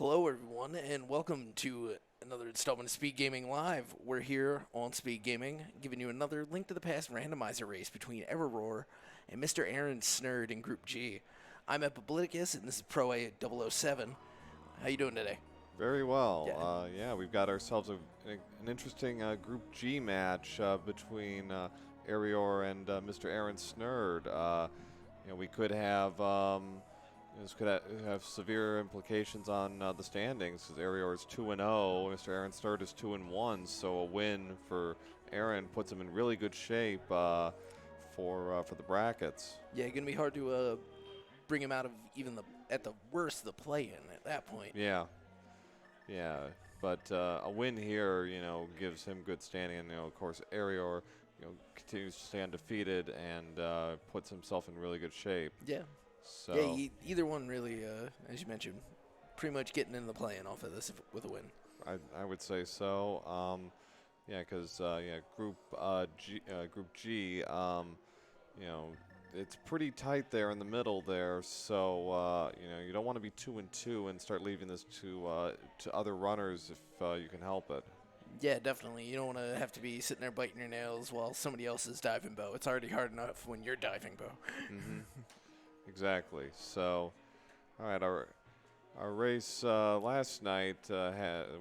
Hello, everyone, and welcome to another installment of Speed Gaming Live. We're here on Speed Gaming, giving you another Link to the Past randomizer race between Erior and MrAaronSnerd in Group G. I'm Epibliticus, and this is Pro A 007. How you doing today? Very well. Yeah. We've got ourselves an interesting Group G match between Erior and MrAaronSnerd. We could have this could have severe implications on the standings because Erior is 2-0, MrAaronSnerd is 2-1. So a win for Aaron puts him in really good shape for the brackets. Yeah, gonna be hard to bring him out of even at the worst the play-in at that point. Yeah. Yeah, but a win here, gives him good standing, and of course, Erior, continues to stay undefeated and puts himself in really good shape. Yeah. So yeah, either one really, as you mentioned, pretty much getting in the play-in off of this with a win. I would say so. Because Group G, it's pretty tight there in the middle there, so you don't want to be 2-2 and start leaving this to other runners if you can help it. Yeah, definitely. You don't want to have to be sitting there biting your nails while somebody else is diving bow. It's already hard enough when you're diving bow. Exactly. So, all right, our race last night,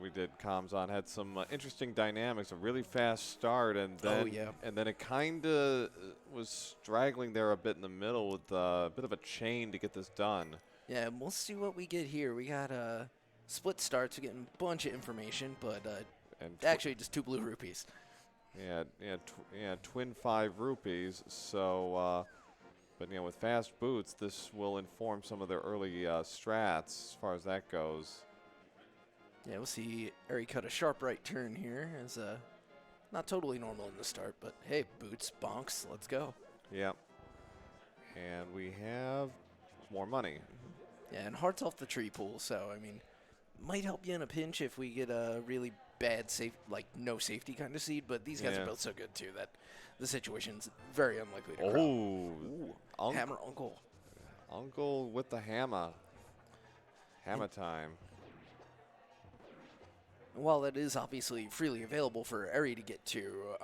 we did comms on, had some interesting dynamics, a really fast start, and then and then it kind of was straggling there a bit in the middle with a bit of a chain to get this done. Yeah, and we'll see what we get here. We got split starts, we're getting a bunch of information, but actually just 2 blue rupees. Yeah, twin 5 rupees. So, but with fast boots, this will inform some of their early strats as far as that goes. Yeah, we'll see Eri cut a sharp right turn here. It's not totally normal in the start, but hey, boots, bonks, let's go. Yep. And we have more money. Yeah, and hearts off the tree pool, so, I mean, might help you in a pinch if we get a really bad, no safety kind of seed, but these guys are both so good, too, that the situation's very unlikely to crop. Hammer Uncle. Uncle with the hammer. Hammer time. While that is obviously freely available for Eri to get to,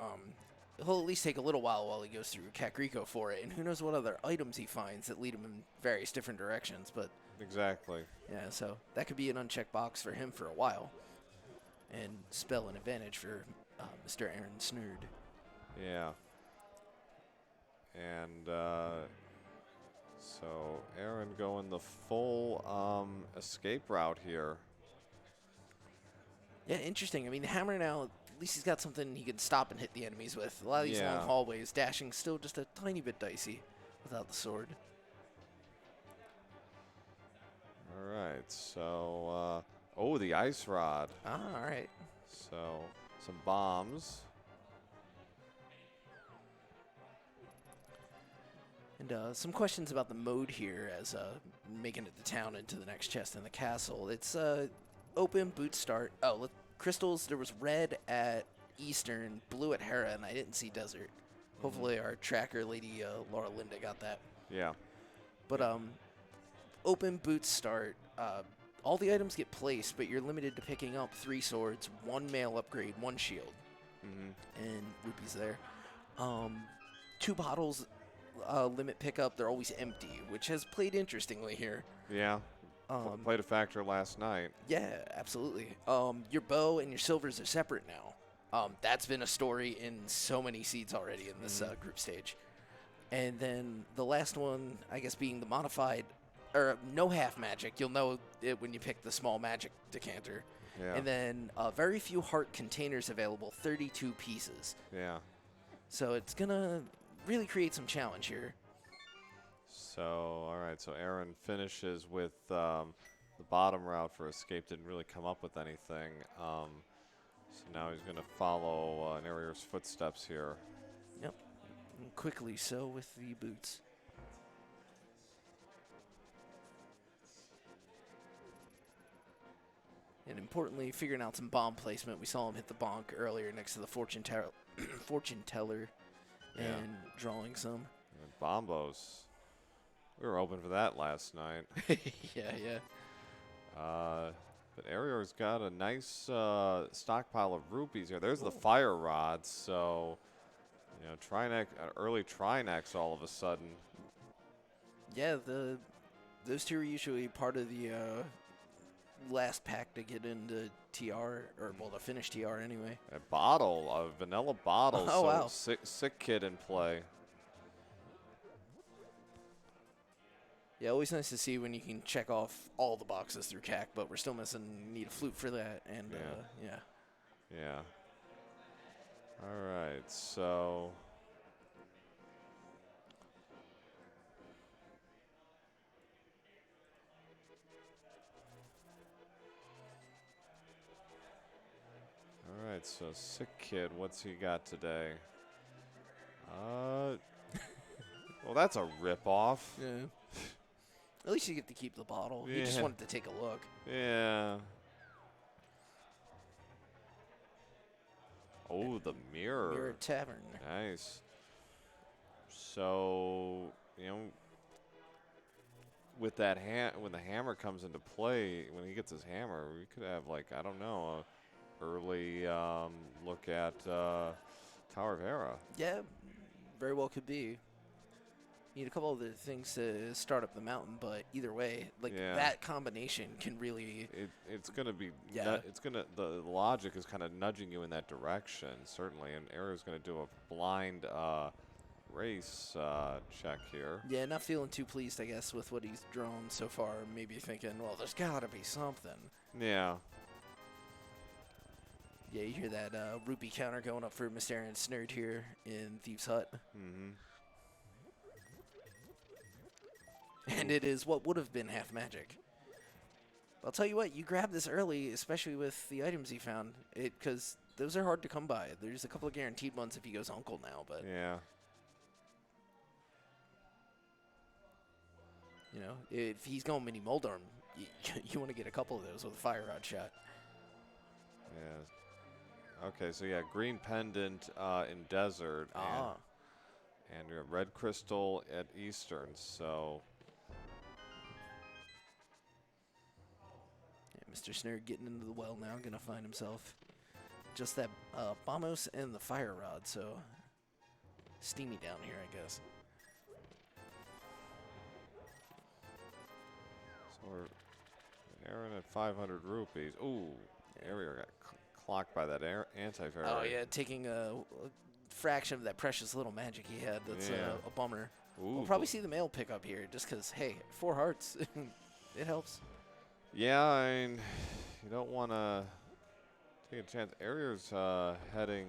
he'll at least take a little while he goes through Kakriko for it, and who knows what other items he finds that lead him in various different directions, but... Exactly. Yeah, so that could be an unchecked box for him for a while, and spell an advantage for MrAaronSnerd. Yeah. And so Aaron going the full escape route here. Yeah, interesting. I mean, Hammer now, at least he's got something he can stop and hit the enemies with. A lot of these long hallways, dashing still just a tiny bit dicey without the sword. All right, so, the ice rod. Ah, all right. So, some bombs. And some questions about the mode here as making it to town into the next chest in the castle. It's open, boot start. Oh, crystals, there was red at Eastern, blue at Hera, and I didn't see desert. Hopefully our tracker lady, Laura Linda, got that. Yeah. But open, boot start. All the items get placed, but you're limited to picking up 3 swords, 1 mail upgrade, 1 shield. And rupees there. 2 bottles limit pickup, they're always empty, which has played interestingly here. Yeah. Played a factor last night. Yeah, absolutely. Your bow and your silvers are separate now. That's been a story in so many seeds already in this group stage. And then the last one, I guess, being the modified, or no half magic. You'll know it when you pick the small magic decanter. Yeah. And then very few heart containers available, 32 pieces. Yeah. So it's going to really create some challenge here. So, all right, so Aaron finishes with the bottom route for escape. Didn't really come up with anything. So now he's going to follow Erior's footsteps here. Yep, and quickly so with the boots. And importantly, figuring out some bomb placement. We saw him hit the bonk earlier next to the fortune teller and drawing some. And bombos. We were open for that last night. Yeah. But Erior's got a nice stockpile of rupees here. There's the fire rods, so you know, Trinex, early Trinex all of a sudden. Yeah, those two are usually part of the last pack to get into TR, or well, to finish TR anyway. A bottle, a vanilla bottle. Oh, so wow. Sick kid in play. Yeah, always nice to see when you can check off all the boxes through CAC, but we're still need a flute for that, and yeah. Yeah. All right, so Sick kid, what's he got today? Well, that's a ripoff. Yeah. At least you get to keep the bottle. Yeah. You just wanted to take a look. Yeah. Oh, the mirror. Mirror Tavern. Nice. So, you know, with that when the hammer comes into play, when he gets his hammer, we could have, like, I don't know, a early look at Tower of Hera. Yeah, very well could be. Need a couple of the things to start up the mountain, but either way, like that combination can really. It's gonna be. Yeah. The logic is kind of nudging you in that direction, certainly, and Erior's gonna do a blind race check here. Yeah, not feeling too pleased, I guess, with what he's drawn so far. Maybe thinking, well, there's gotta be something. Yeah. Yeah, you hear that rupee counter going up for MrAaronSnerd here in Thieves' Hut. Mm-hmm. And it is what would have been half magic. I'll tell you what, you grab this early, especially with the items he found, because those are hard to come by. There's a couple of guaranteed ones if he goes Uncle now, but yeah. You know, if he's going mini Moldarm, you want to get a couple of those with a fire rod shot. Yeah. Okay, so yeah, green pendant in desert. And you have red crystal at Eastern, so. Yeah, MrAaronSnerd getting into the well now, gonna find himself just that Bombos and the fire rod, so steamy down here, I guess. So we're Aaron at 500 rupees. Ooh, Erior got clocked by that anti-fairy. Oh yeah, taking a fraction of that precious little magic he had. That's a bummer. Ooh, We'll probably see the mail pick up here just because, hey, 4 hearts, it helps. Yeah, I mean, you don't want to take a chance. Erior's heading,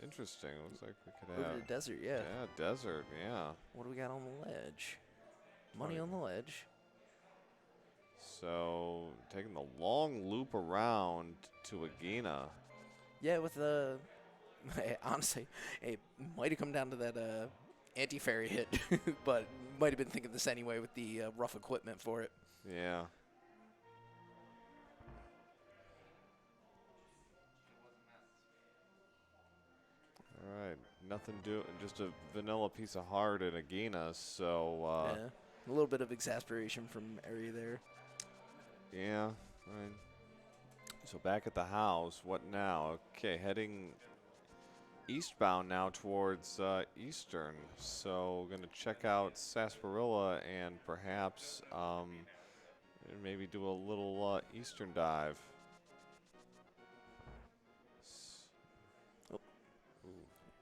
interesting. Looks like we could have. Over the desert, yeah. Yeah, desert, yeah. What do we got on the ledge? Money on the ledge. So, taking the long loop around to Agena. Yeah, with the honestly, it might have come down to that anti-fairy hit, but might have been thinking this anyway with the rough equipment for it. Yeah. All right, nothing just a vanilla piece of heart in Agena, so. Yeah, a little bit of exasperation from Erior there. Yeah, right. So back at the house, what now? Okay, heading eastbound now towards Eastern. So going to check out Sarsaparilla and perhaps maybe do a little Eastern dive.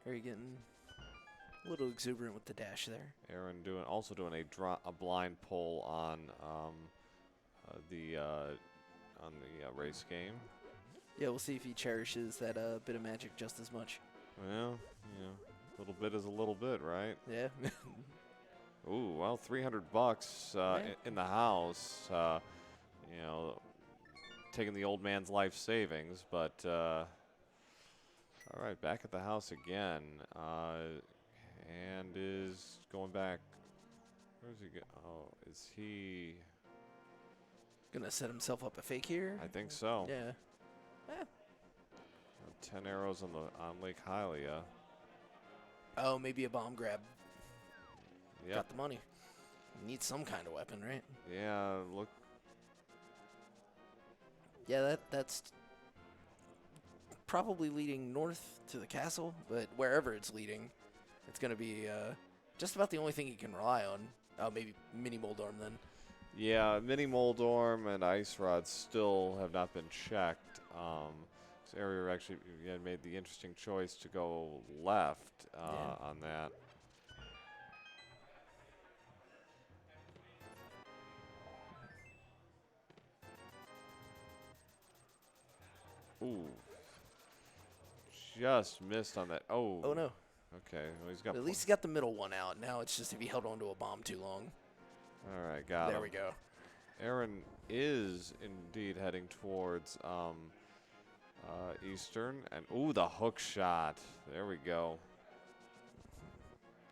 Erior getting a little exuberant with the dash there. Aaron also doing a blind pull on the race game. Yeah, we'll see if he cherishes that bit of magic just as much. Well, you know, a little bit is a little bit, right? Yeah. Ooh, well, $300 in the house. You know, taking the old man's life savings, but all right, back at the house again, and is going back. Where's he go? Oh, is he gonna set himself up a fake here? I think so. Yeah. 10 arrows on Lake Hylia. Oh, maybe a bomb grab. Yep. Got the money. Need some kind of weapon, right? Yeah, Yeah, that's probably leading north to the castle, but wherever it's leading, it's going to be just about the only thing you can rely on. Maybe Mini Moldorm then. Yeah, Mini Moldorm and Ice Rod still have not been checked. Erior actually made the interesting choice to go left on that. Ooh. Just missed on that. Oh. Oh, no. Okay. Well, he's got. At least he got the middle one out. Now it's just if he held on to a bomb too long. All right, got him. There we go. Aaron is indeed heading towards Eastern. And, ooh, the hook shot. There we go.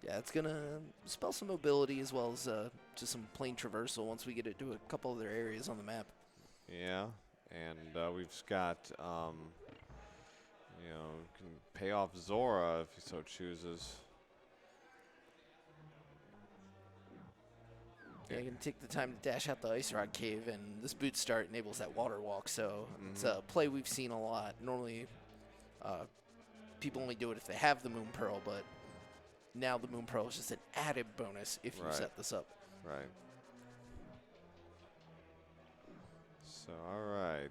Yeah, it's going to spell some mobility as well as just some plain traversal once we get it to a couple other areas on the map. Yeah, and we've got, can pay off Zora if he so chooses. Yeah, you can take the time to dash out the Ice Rod Cave, and this boot start enables that water walk, so it's a play we've seen a lot. Normally, people only do it if they have the Moon Pearl, but now the Moon Pearl is just an added bonus if you set this up. Right. So, all right.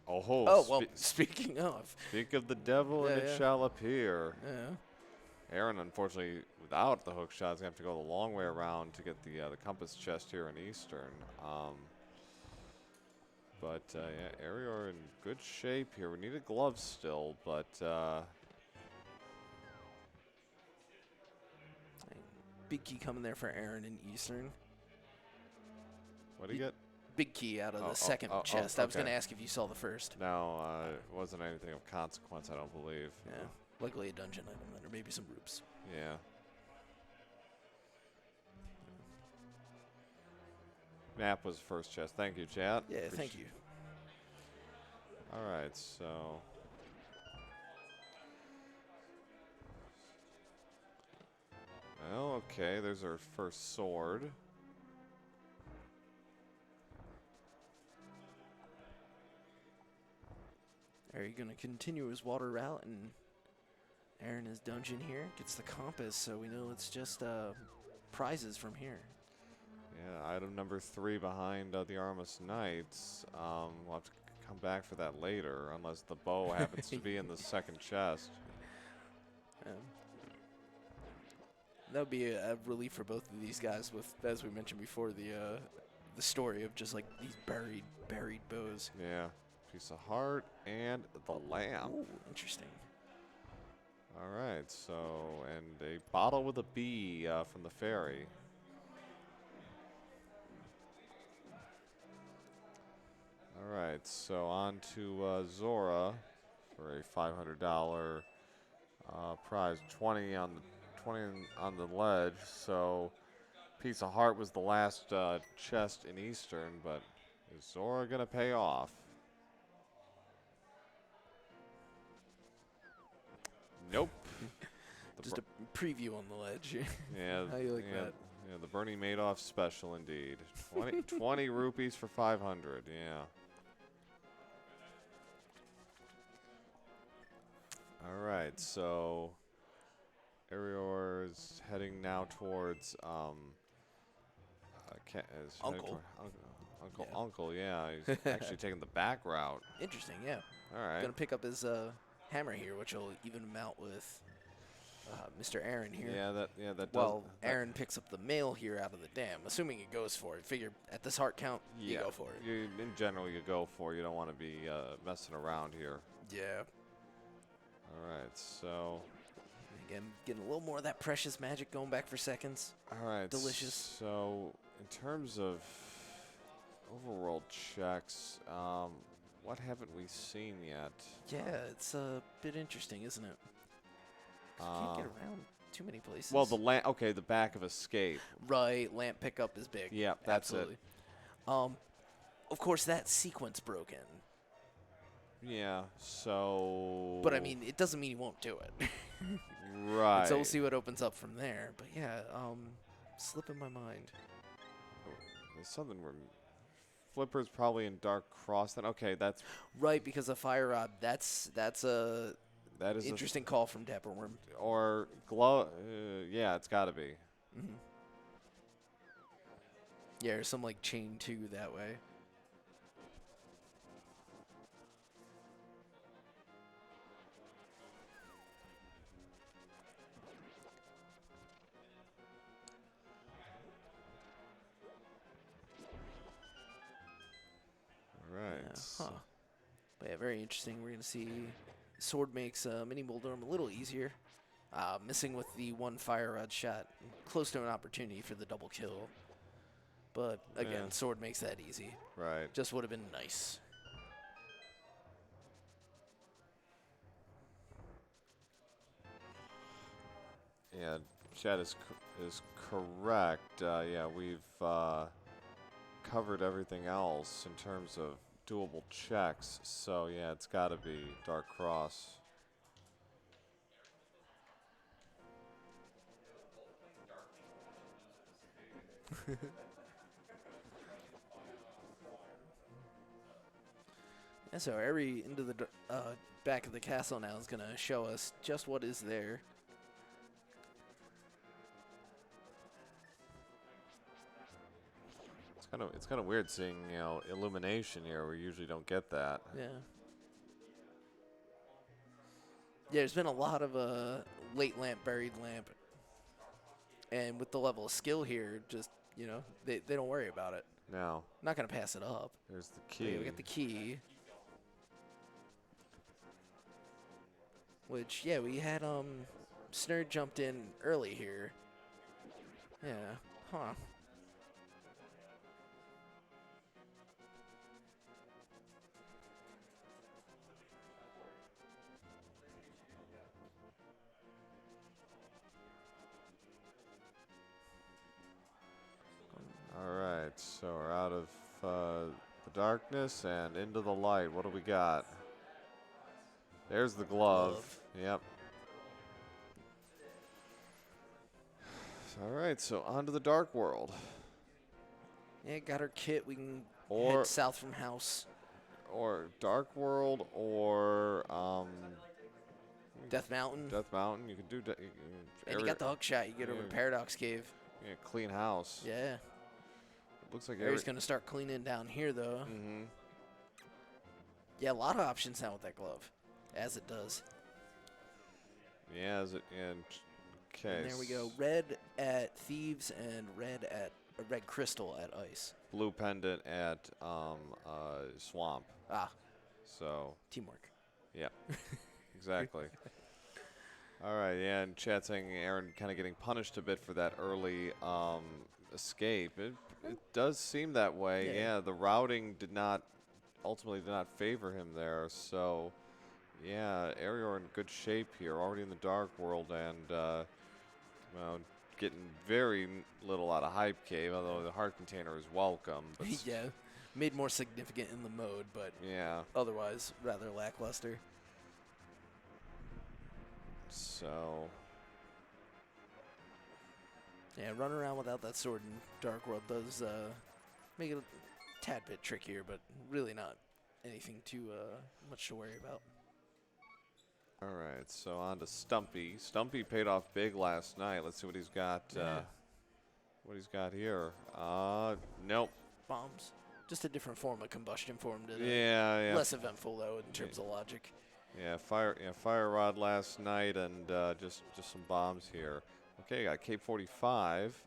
Well, speaking of. Speak of the devil, and it shall appear. Yeah. Aaron, unfortunately, without the hook shot, is going to have to go the long way around to get the compass chest here in Eastern. But, yeah, Erior in good shape here. We need a glove still, but... Big key coming there for Aaron in Eastern. What do you get? Big key out of the second chest. I was going to ask if you saw the first. No, it wasn't anything of consequence, I don't believe. Yeah, likely a dungeon item then, or maybe some roops. Yeah. Map was first chest. Thank you, chat. Yeah, thank you. All right, so... Well, okay, there's our first sword. Are you going to continue his water route? And Aaron is dungeon here. Gets the compass, so we know it's just prizes from here. Yeah, item number 3 behind the Armas Knights. We'll have to come back for that later, unless the bow happens to be in the second chest. That would be a relief for both of these guys with, as we mentioned before, the story of just like these buried bows. Yeah. Piece of heart and the lamp. Ooh, interesting. All right, so, and a bottle with a B from the ferry. All right, so on to Zora for a $500 prize. 20 on the ledge. So, piece of heart was the last chest in Eastern, but is Zora gonna pay off? Nope. Just a preview on the ledge. Yeah. How you like that? Yeah, the Bernie Madoff special indeed. 20 rupees for 500. Yeah. All right, so Erior is heading now towards Uncle. Uncle, yeah. He's actually taking the back route. Interesting, yeah. All right. Gonna pick up his hammer here, which will even him out with Mr. Aaron here. Yeah, that does. Well, Aaron picks up the mail here out of the dam, assuming he goes for it. Figure at this heart count, you go for it. In general, you go for it. You don't want to be messing around here. Yeah. All right, so. Again, getting a little more of that precious magic going back for seconds. All right. Delicious. So, in terms of overworld checks, what haven't we seen yet? Yeah, it's a bit interesting, isn't it? You can't get around too many places. Well, the back of escape. Right, lamp pickup is big. Yeah, that's absolutely. Of course, that sequence broken. Yeah, so. But I mean, it doesn't mean he won't do it. Right. So we'll see what opens up from there. But yeah, slip in my mind. There's something we're Flipper's probably in Dark Cross then. Okay, that's Right, because of Fire Rod. That's a that is interesting call from Dapperworm. or Glove. Yeah, it's got to be. Mm-hmm. Yeah, or some like chain 2 that way. Right. Yeah, huh. But yeah, very interesting. We're going to see Sword makes Mini Moldorm a little easier. Missing with the 1 Fire Rod shot. Close to an opportunity for the double kill. But again, Yeah. Sword makes that easy. Right. Just would have been nice. Yeah, Chad is correct. Yeah, we've covered everything else in terms of doable checks. So yeah, it's got to be Dark Cross. Yeah, so Eri into the back of the castle now is going to show us just what is there. It's kind of weird seeing, you know, illumination here. We usually don't get that. Yeah. Yeah, there's been a lot of late lamp, buried lamp. And with the level of skill here, just, you know, they don't worry about it. Now, Not going to pass it up. there's the Yeah, key. we got the key. Which, yeah, we had Snerd jumped in early here. Yeah, huh. All right, so we're out of the darkness and into the light. What do we got? There's the glove. Yep. All right, so on to the dark world. Yeah, got our kit. We can Or- head south from house. Or dark world, or Death Mountain. Death Mountain. You can do. And you got the hook shot. You get over Yeah. Paradox Cave. Yeah, clean house. Yeah. It looks like Eri's going to start cleaning down here, though. Mm-hmm. Yeah, a lot of options now with that glove, as it does. Yeah, is it? And okay. And there we go. Red at Thieves and red crystal at Ice. Blue pendant at swamp. Ah, So teamwork. yeah, exactly. All right, yeah, and Chad saying Aaron kind of getting punished a bit for that early escape. It does seem that way. Yeah. Yeah, the routing ultimately did not favor him there. So yeah, Erior in good shape here, already in the dark world, and well, getting very little out of Hype Cave, although the heart container is welcome. But Yeah, made more significant in the mode, but yeah, otherwise rather lackluster. so Yeah, run around without that sword in Dark World does make it a tad bit trickier, but really not anything too much to worry about. all right, so on to Stumpy. Stumpy paid off big last night. Let's see what he's got. Yeah. What he's got here? Nope. Bombs. Just a different form of combustion for him today. Yeah, yeah. Less eventful, though, in terms of logic. Yeah, fire rod last night, and just some bombs here. Okay, got Cape 45.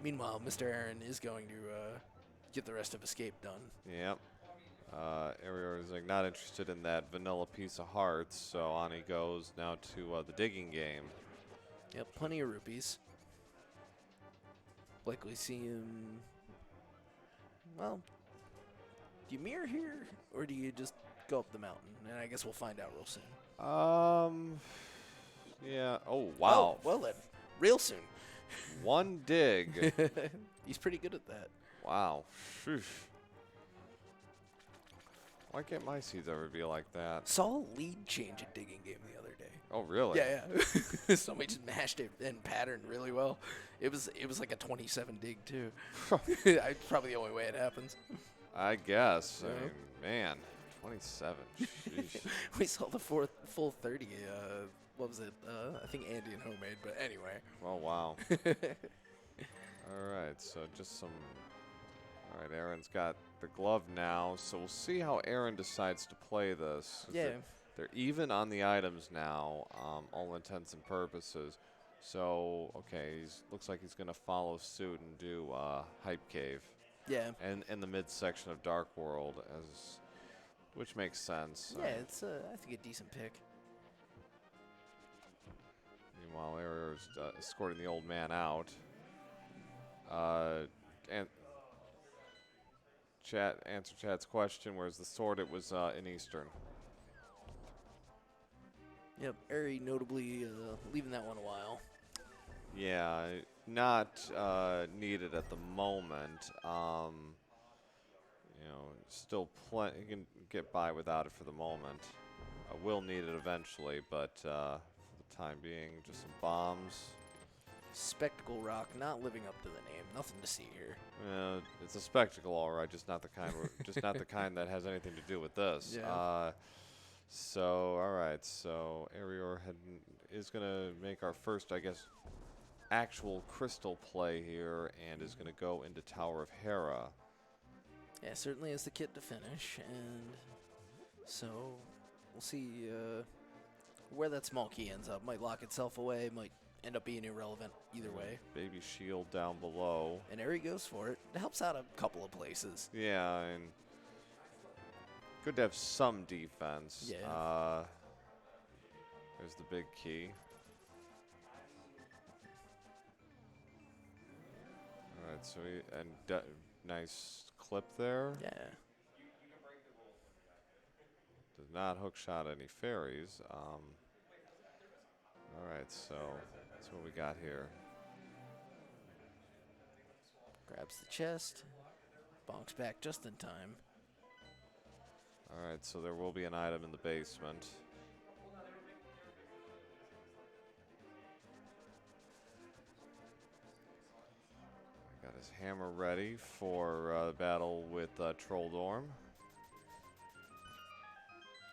Meanwhile, Mr. Aaron is going to get the rest of Escape done. Yep. Erior is like not interested in that vanilla piece of hearts, so on he goes now to the digging game. Yep, plenty of rupees. Likely see him. Well, do you mirror here, or do you just go up the mountain? And I guess we'll find out real soon. Yeah. Oh, wow. Oh, well then, real soon. One dig. He's pretty good at that. Wow. Sheesh. Why can't my seeds ever be like that? Saw a lead change at digging game the other day. Oh, really? Yeah, yeah. Somebody just mashed it and patterned really well. It was like a 27 dig too. It's probably the only way it happens. I guess. Yeah. I mean, man, 27. Sheesh. We saw the full 30. What was it? I think Andy and Homemade, but anyway. Oh, wow. All right, so just some. All right, Aaron's got the glove now, so we'll see how Aaron decides to play this. Yeah. They're even on the items now, all intents and purposes. So, okay, looks like he's going to follow suit and do Hype Cave. Yeah. And in the midsection of Dark World, which makes sense. Yeah, it's I think a decent pick. Meanwhile, Erior's escorting the old man out. And answer Chad's question, where's the sword? It was in Eastern. Yep, Eri notably leaving that one a while. Yeah, not needed at the moment. You know, still plenty. You can get by without it for the moment. Will need it eventually, but for the time being, just some bombs. Spectacle Rock not living up to the name. Nothing to see here. It's a spectacle, all right. Just not the kind. Just not the kind that has anything to do with this. Yeah. So all right. So Erior is gonna make our first, I guess, actual crystal play here, and is gonna go into Tower of Hera. Yeah, certainly has the kit to finish, and so we'll see where that small key ends up. Might lock itself away. Might end up being irrelevant either way. Baby shield down below. And Eri goes for it. It helps out a couple of places. Yeah, and good to have some defense. Yeah. There's the big key. All right, so nice clip there. Yeah. Does not hook shot any fairies. All right, so that's what we got here. Grabs the chest. Bonks back just in time. All right, so there will be an item in the basement. Got his hammer ready for battle with Trolldorm.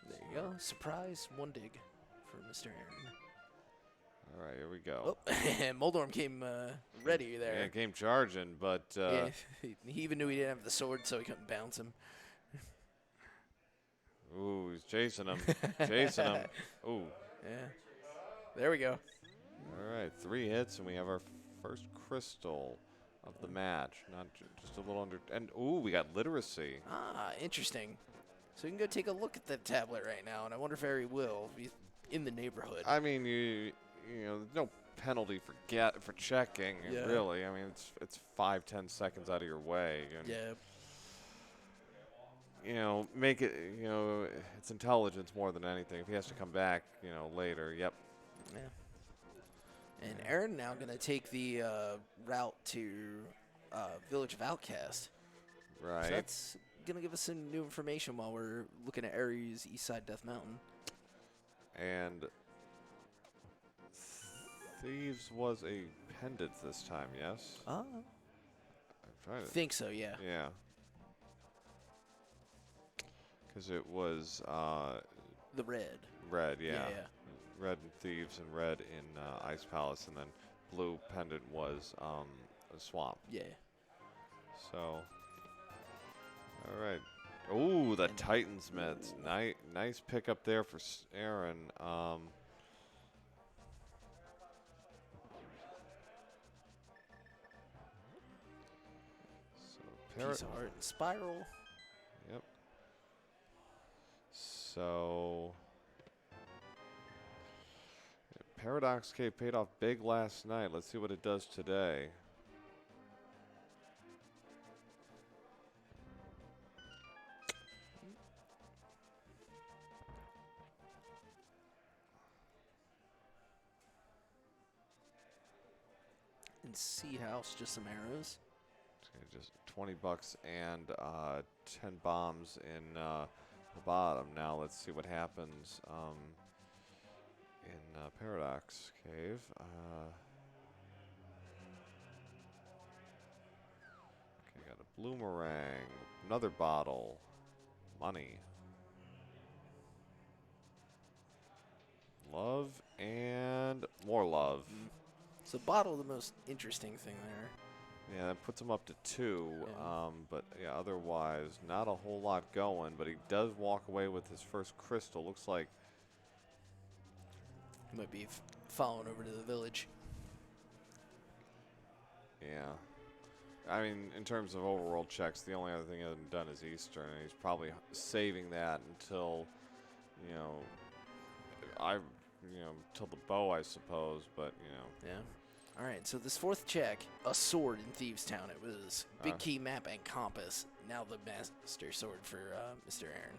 There you go. Surprise, one dig for Mr. Aaron. All right, here we go. Oh, and Moldorm came ready there. Yeah, came charging, but yeah, he even knew he didn't have the sword, so he couldn't bounce him. Ooh, he's chasing him. Chasing him. Ooh. Yeah. There we go. All right, 3 hits, and we have our first crystal of the match. Not just a little under. And ooh, we got literacy. Ah, interesting. So we can go take a look at the tablet right now, and I wonder if Eri will be in the neighborhood. I mean, you know, there's no penalty for checking. Yeah. Really. I mean, it's 5-10 seconds out of your way. And, yeah. you know, make it. You know, it's intelligence more than anything. If he has to come back, you know, later. Yep. Yeah. And Aaron now going to take the route to Village of Outcast. Right. So that's going to give us some new information while we're looking at Eri's Eastside Death Mountain. And Thieves was a pendant this time, yes? Ah. I'm trying to think so, yeah. Yeah. Because it was the red. Red, yeah. Yeah. Red in Thieves and red in Ice Palace, and then blue pendant was a swamp. Yeah. So, all right. Ooh, the Titansmiths. Nice pickup there for Aaron. Piece of Heart and Spiral. Yep. So, Paradox Cave paid off big last night. Let's see what it does today. And Sea House, just some arrows. Okay, just $20 and 10 bombs in the bottom. Now let's see what happens in Paradox Cave. Okay, got a bloomerang, another bottle, money, love, and more love. So bottle, the most interesting thing there. Yeah, that puts him up to 2. Yeah. But yeah, otherwise not a whole lot going. But he does walk away with his first crystal. Looks like He might be following over to the village. yeah. I mean, in terms of overworld checks, the only other thing he hasn't done is Eastern, and he's probably saving that until, till the bow, I suppose. But Yeah. All right, so this 4th check, a sword in Thieves Town. It was big key map and compass. Now the master sword for Mr. Aaron.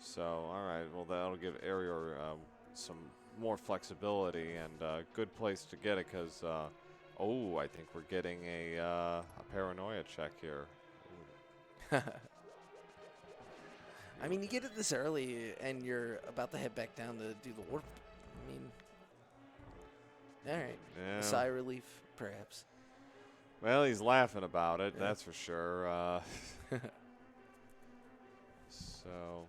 So all right, well that'll give Erior some more flexibility and a good place to get it because. Oh, I think we're getting a paranoia check here. I mean, you get it this early, and you're about to head back down to do the warp. I mean, all right. Yeah. A sigh of relief, perhaps. Well, he's laughing about it, Yeah. that's for sure. So.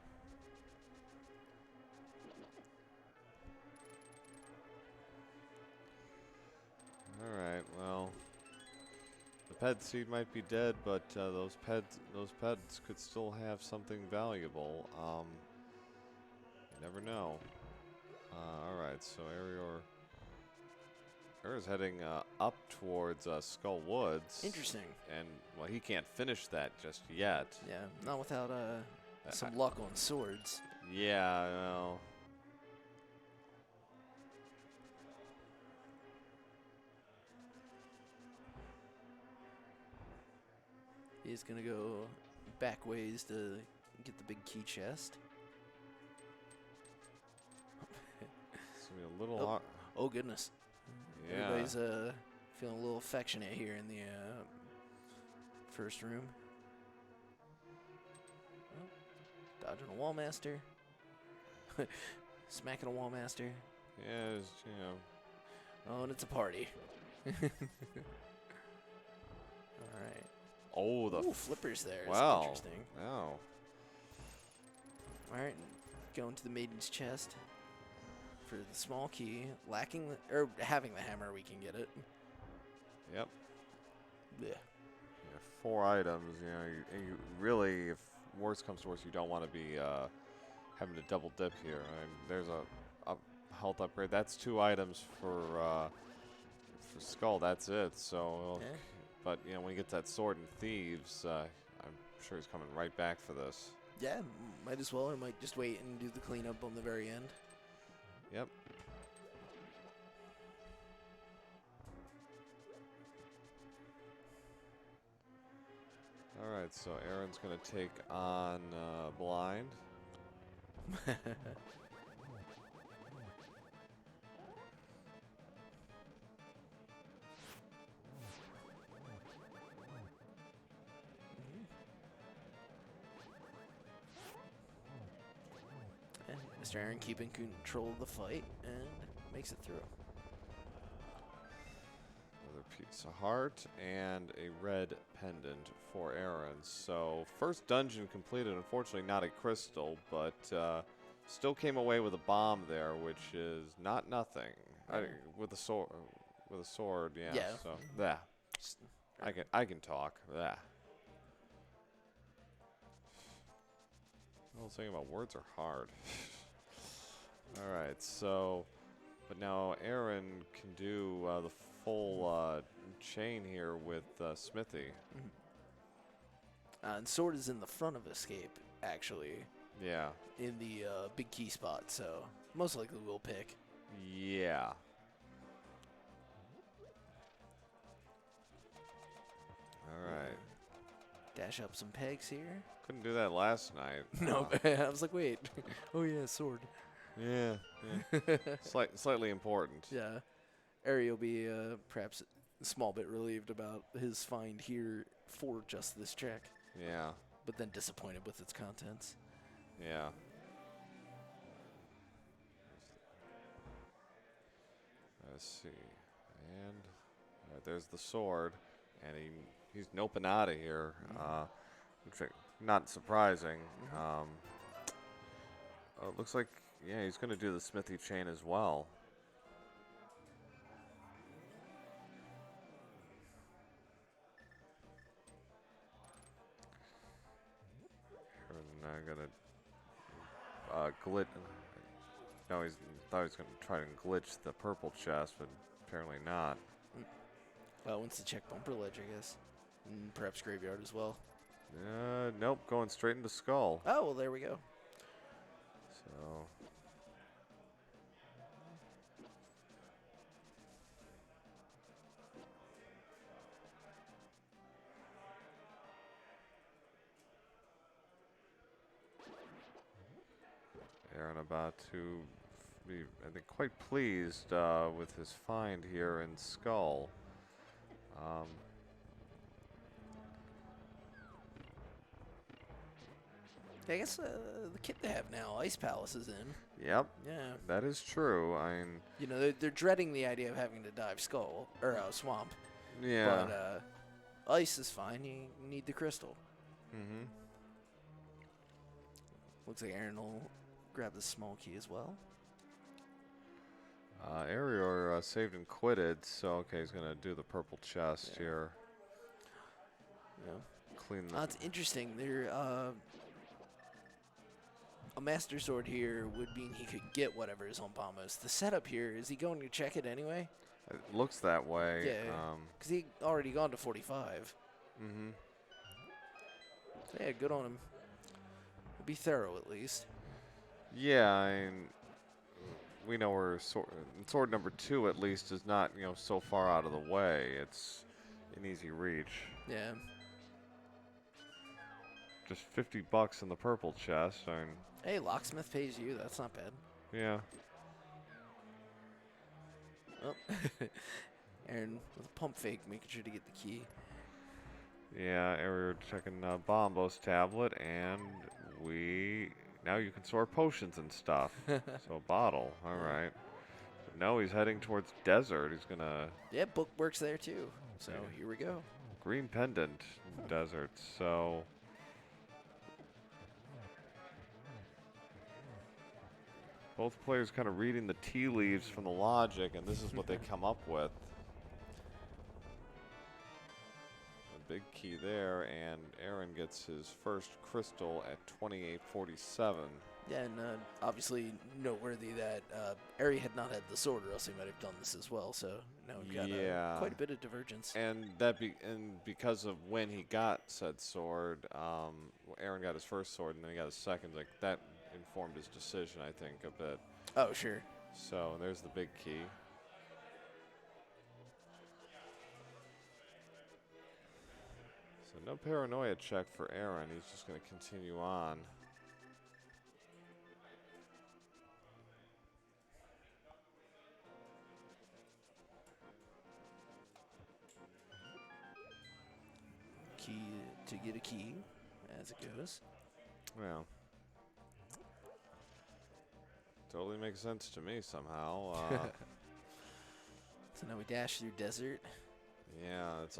All right. Well, the ped seed might be dead, but those peds could still have something valuable. You never know. All right. So Erior's heading up towards Skull Woods. Interesting. And well, he can't finish that just yet. Yeah, not without some luck on swords. Yeah. Well. He's gonna go back ways to get the big key chest. It's gonna be a little hard. Oh goodness. Yeah. Everybody's feeling a little affectionate here in the first room. Oh, dodging a wall master. Smacking a wall master. Yeah. Oh, and it's a party. All right. Oh, the flippers there. Wow. Interesting. Wow. All right, going to the maiden's chest for the small key. Lacking or having the hammer, we can get it. Yep. Yeah. 4 items. You really, if worse comes to worse, you don't want to be having to double dip here. I mean, there's a health upgrade. That's 2 items for Skull. That's it. So. Yeah. But, when you get that sword and thieves, I'm sure he's coming right back for this. Yeah, might as well, or might just wait and do the cleanup on the very end. Yep. All right, so Aaron's going to take on Blind. And Mr. Aaron keeping control of the fight and makes it through. Another piece of heart and a red pendant for Aaron. So first dungeon completed. Unfortunately, not a crystal, but still came away with a bomb there, which is not nothing. With a sword. With a sword, yeah. Yeah. So yeah, I can talk. Yeah. The whole thing about words are hard. All right, so, but now Aaron can do the full chain here with Smithy. And sword is in the front of escape, actually, Yeah. in the big key spot, so most likely we'll pick. Yeah. All right. Dash up some pegs here. Couldn't do that last night. No, I was like, wait. Oh yeah, sword. Yeah. Slightly important. Yeah. Ari will be perhaps a small bit relieved about his find here for just this check, Yeah. but then disappointed with its contents. Yeah. Let's see. And there's the sword. And he's noping out of here. Looks like not surprising. It looks like, yeah, he's going to do the smithy chain as well. And going to glitch. No, he thought he was going to try and glitch the purple chest, but apparently not. Wants to check bumper ledge, I guess. And perhaps graveyard as well. Nope, going straight into skull. Oh, well, there we go. So. Aaron about to be, I think, quite pleased with his find here in skull. I guess the kit they have now, Ice Palace, is in. Yep. Yeah. That is true. I mean, you know, they're dreading the idea of having to dive skull or swamp. Yeah. But ice is fine. You need the crystal. Looks like Aaron will grab the small key as well. Erior saved and quitted, so okay, he's gonna do the purple chest here. Yeah. Clean. It's interesting. There, a Master Sword here would mean he could get whatever his home palm is. The setup here, is he going to check it anyway? It looks that way. Yeah, because he already gone to 45. So yeah, good on him. Be thorough at least. Yeah, I mean, we know where sword number 2 at least is not, you know, so far out of the way. It's an easy reach. Yeah. Just $50 in the purple chest. I mean, hey, locksmith pays you. That's not bad. Yeah. Oh. Aaron with a pump fake, making sure to get the key. Yeah, Erior checking Bombo's tablet, and now you can store potions and stuff. So a bottle, all right. But no, he's heading towards desert. He's gonna. Yeah, book works there too. So here we go. Green pendant, desert. So. Both players kind of reading the tea leaves from the logic, and this is what they come up with. A big key there, and Aaron gets his first crystal at 2847. Yeah, and obviously noteworthy that Ari had not had the sword, or else he might have done this as well. So now we've got quite a bit of divergence. And because of when he got said sword, Aaron got his first sword, and then he got his second. Like that informed his decision, I think, a bit. Oh, sure. So there's the big key. So no paranoia check for Aaron. He's just going to continue on. Key to get a key, as it goes. Well. Totally makes sense to me somehow. So now we dash through desert. Yeah, it's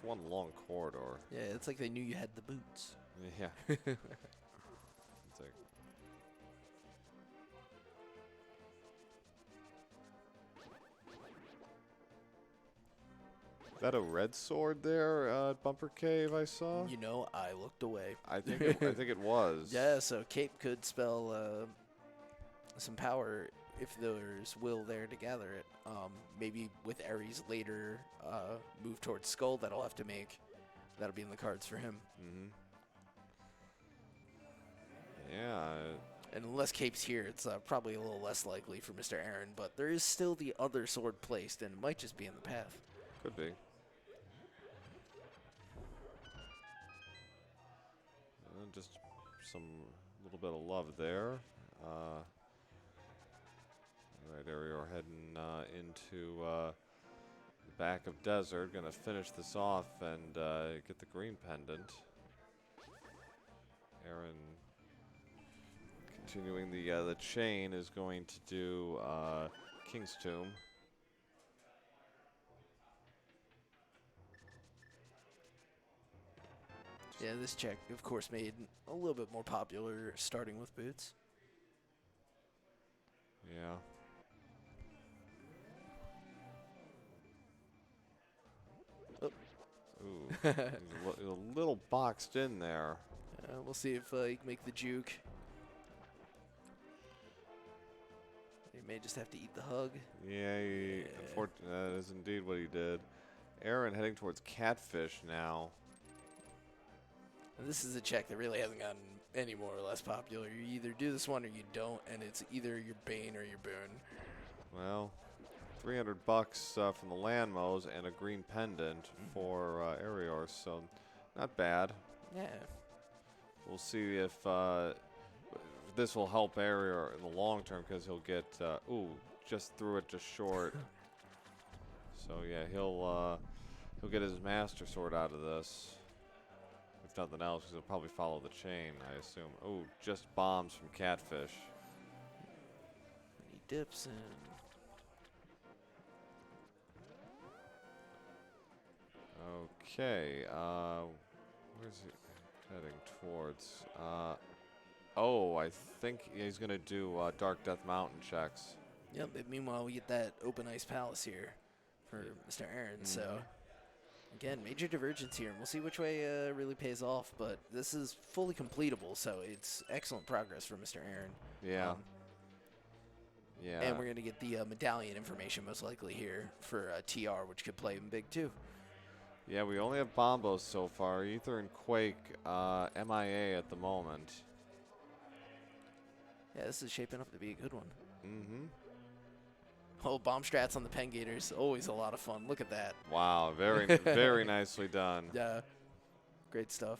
one long corridor. Yeah, it's like they knew you had the boots. Yeah. It's like is that a red sword there at Bumper Cave I saw? You know, I looked away. I think it was. Yeah, so Cape could spell some power if there's will there to gather it. Maybe with Ares later move towards Skull that I'll have to make. That'll be in the cards for him. Yeah. And unless Cape's here, it's probably a little less likely for Mr. Aaron, but there is still the other sword placed, and it might just be in the path. Could be. Just some little bit of love there. All right, Erior heading into the back of desert. Going to finish this off and get the green pendant. Aaron continuing the chain is going to do King's Tomb. Yeah, this check, of course, made a little bit more popular starting with boots. Yeah. Oh. Ooh, he's a little boxed in there. We'll see if he can make the juke. He may just have to eat the hug. Yeah, unfortunately, that is indeed what he did. Aaron heading towards catfish now. And this is a check that really hasn't gotten any more or less popular. You either do this one or you don't, and it's either your bane or your boon. Well, $300 from the Landmos and a green pendant for Erior, so not bad. Yeah. We'll see if this will help Erior in the long term because he'll get, just threw it just short. So yeah, he'll get his Master Sword out of this. If nothing else, because he'll probably follow the chain, I assume. Oh, just bombs from catfish. He dips in. Okay, where's he heading towards? Oh, I think he's going to do Dark Death Mountain checks. Yep, but meanwhile, we get that open ice palace here for Mr. Aaron. So, again, major divergence here. And we'll see which way really pays off. But this is fully completable, so it's excellent progress for Mr. Aaron. Yeah. Yeah. And we're going to get the medallion information most likely here for TR, which could play him big too. Yeah, we only have Bombos so far. Ether and Quake MIA at the moment. Yeah, this is shaping up to be a good one. Mm-hmm. Oh, bomb strats on the Pen Gators. Always a lot of fun. Look at that. Wow, very, very nicely done. Yeah, great stuff.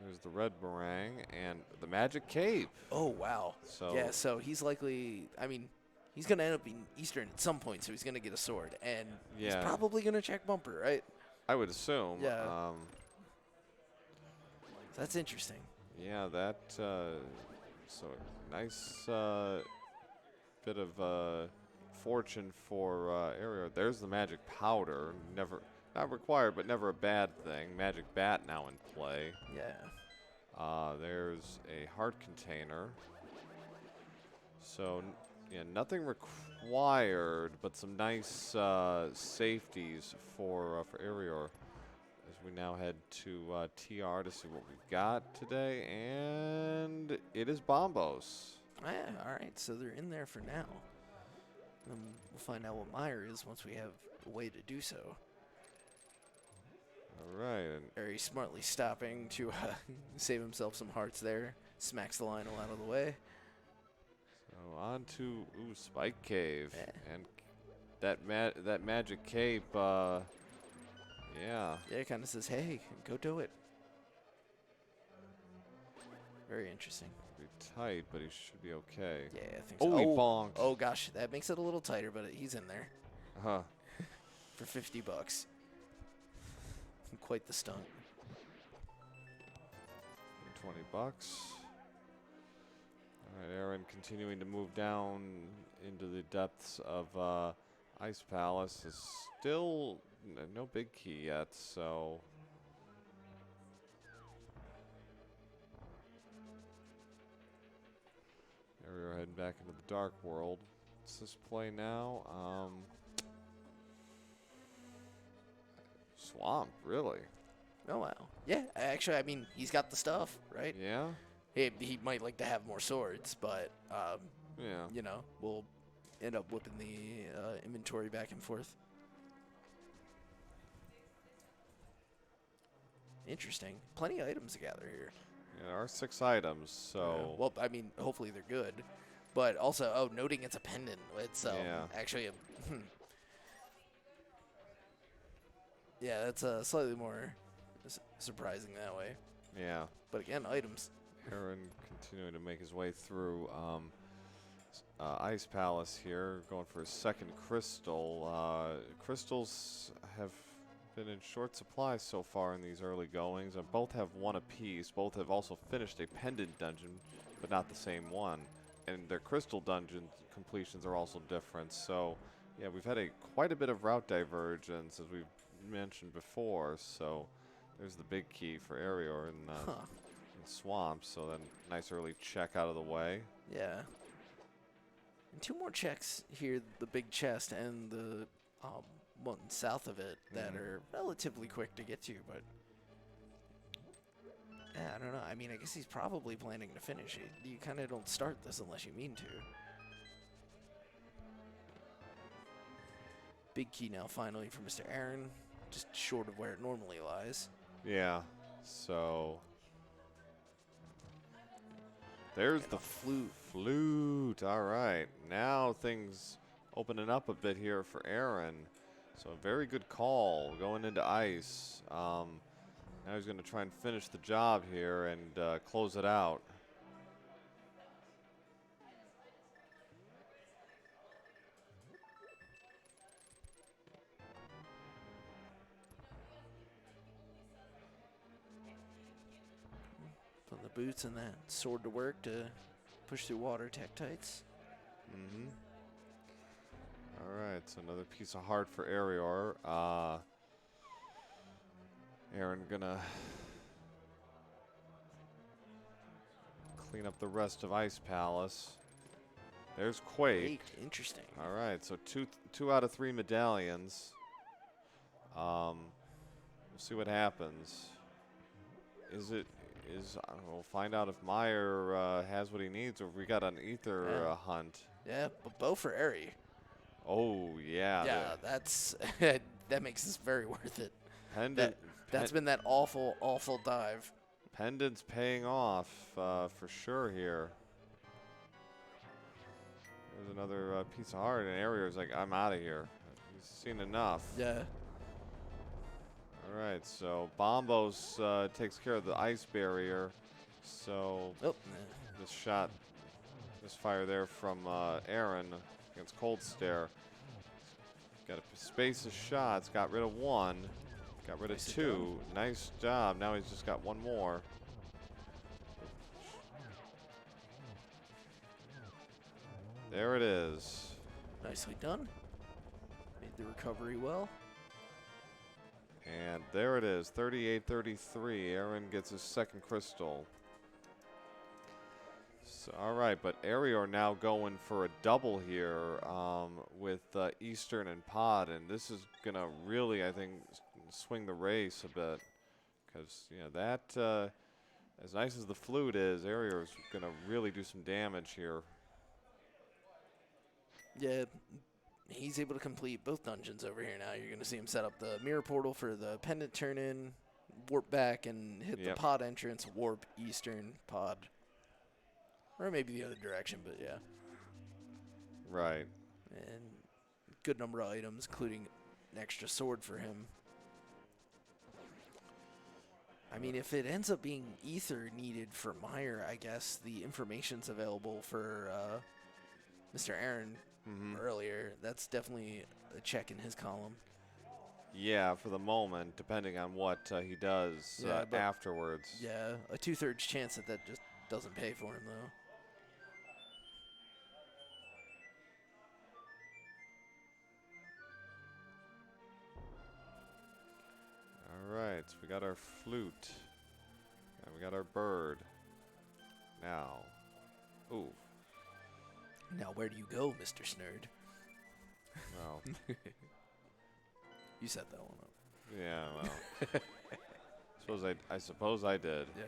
There's the red meringue and the magic cape. Oh, wow. So yeah, so he's likely, I mean, he's going to end up being Eastern at some point, so he's going to get a sword. And he's probably going to check bumper, right? I would assume. Yeah. That's interesting. Yeah, that, so nice bit of fortune for Erior. There's the magic powder. Not required, but never a bad thing. Magic bat now in play. Yeah. There's a heart container. So, yeah, nothing required, but some nice safeties for Erior. As we now head to TR to see what we've got today, and it is Bombos. Yeah, all right, so they're in there for now. We'll find out what Meyer is once we have a way to do so. All right. And very smartly stopping to save himself some hearts there. Smacks the Lionel out of the way. So on to Spike Cave. Yeah. And that magic cape, yeah. Yeah, it kind of says, hey, go do it. Very interesting. Pretty tight, but he should be okay. Yeah, I think so. Oh, he bonked. Oh, gosh, that makes it a little tighter, but he's in there. Huh. For $50. Quite the stunt. $20. All right, Aaron continuing to move down into the depths of Ice Palace. Is still no big key yet, so. Erior heading back into the Dark World. What's this play now? Swamp, really? Oh, wow. Yeah, actually, I mean, he's got the stuff, right? Yeah? He might like to have more swords, but, yeah. you know, we'll end up whipping the inventory back and forth. Interesting. Plenty of items to gather here. Yeah, there are 6 items, so. Yeah. Well, I mean, hopefully they're good. But also, noting it's a pendant. It's actually a. Yeah, that's slightly more surprising that way. Yeah. But again, items. Aaron continuing to make his way through Ice Palace here, going for his second crystal. Crystals have been in short supply so far in these early goings. Both have 1 apiece. Both have also finished a pendant dungeon, but not the same one. And their crystal dungeon completions are also different. So, yeah, we've had quite a bit of route divergence as we've mentioned before. So there's the big key for Erior in Swamp. So then nice early check out of the way. Yeah. And 2 more checks here, the big chest and the one south of it that are relatively quick to get to, but yeah, I don't know. I mean, I guess he's probably planning to finish it. You kind of don't start this unless you mean to. Big key now finally for Mr. Aaron, just short of where it normally lies. Yeah, so there's and the flute. Flute. All right, now things opening up a bit here for Aaron. So a very good call going into ice. Now he's going to try and finish the job here and close it out. Putting the boots and that sword to work to push through water Tektites. All right, so another piece of heart for Erior. Aaron gonna clean up the rest of Ice Palace. There's Quake. Interesting. All right, so two out of 3 medallions. We'll see what happens. We'll find out if Meyer has what he needs, or if we got an ether hunt. Yeah, but bow for Eri. Oh yeah. Yeah, that's that makes this very worth it. That's been that awful, awful dive. Pendant's paying off for sure here. There's another piece of heart, and Erior's like, I'm out of here. He's seen enough. Yeah. All right, so Bombos takes care of the ice barrier. So this fire there from Aaron against Cold Stare. Got a space of shots, got rid of 1, got rid of 2. Nice job. Now he's just got 1 more. There it is. Nicely done. Made the recovery well. And there it is, 38-33. Aaron gets his 2nd crystal. So, all right, but Erior now going for a double here with Eastern and Pod, and this is going to really, I think, swing the race a bit. Because, that, as nice as the flute is, Erior is going to really do some damage here. Yeah, he's able to complete both dungeons over here now. You're going to see him set up the mirror portal for the pendant turn-in, warp back, and hit the pod entrance, warp, Eastern, pod. Or maybe the other direction, but yeah. Right. And good number of items, including an extra sword for him. I mean, if it ends up being ether needed for Meyer, I guess the information's available for Mr. Aaron earlier. That's definitely a check in his column. Yeah, for the moment, depending on what he does afterwards. Yeah, a 2/3 chance that just doesn't pay for him, though. All right, so we got our flute. And we got our bird. Now. Ooh. Now, where do you go, Mr. Snerd? Well. You set that one up. Yeah, well. I suppose I did. Yeah.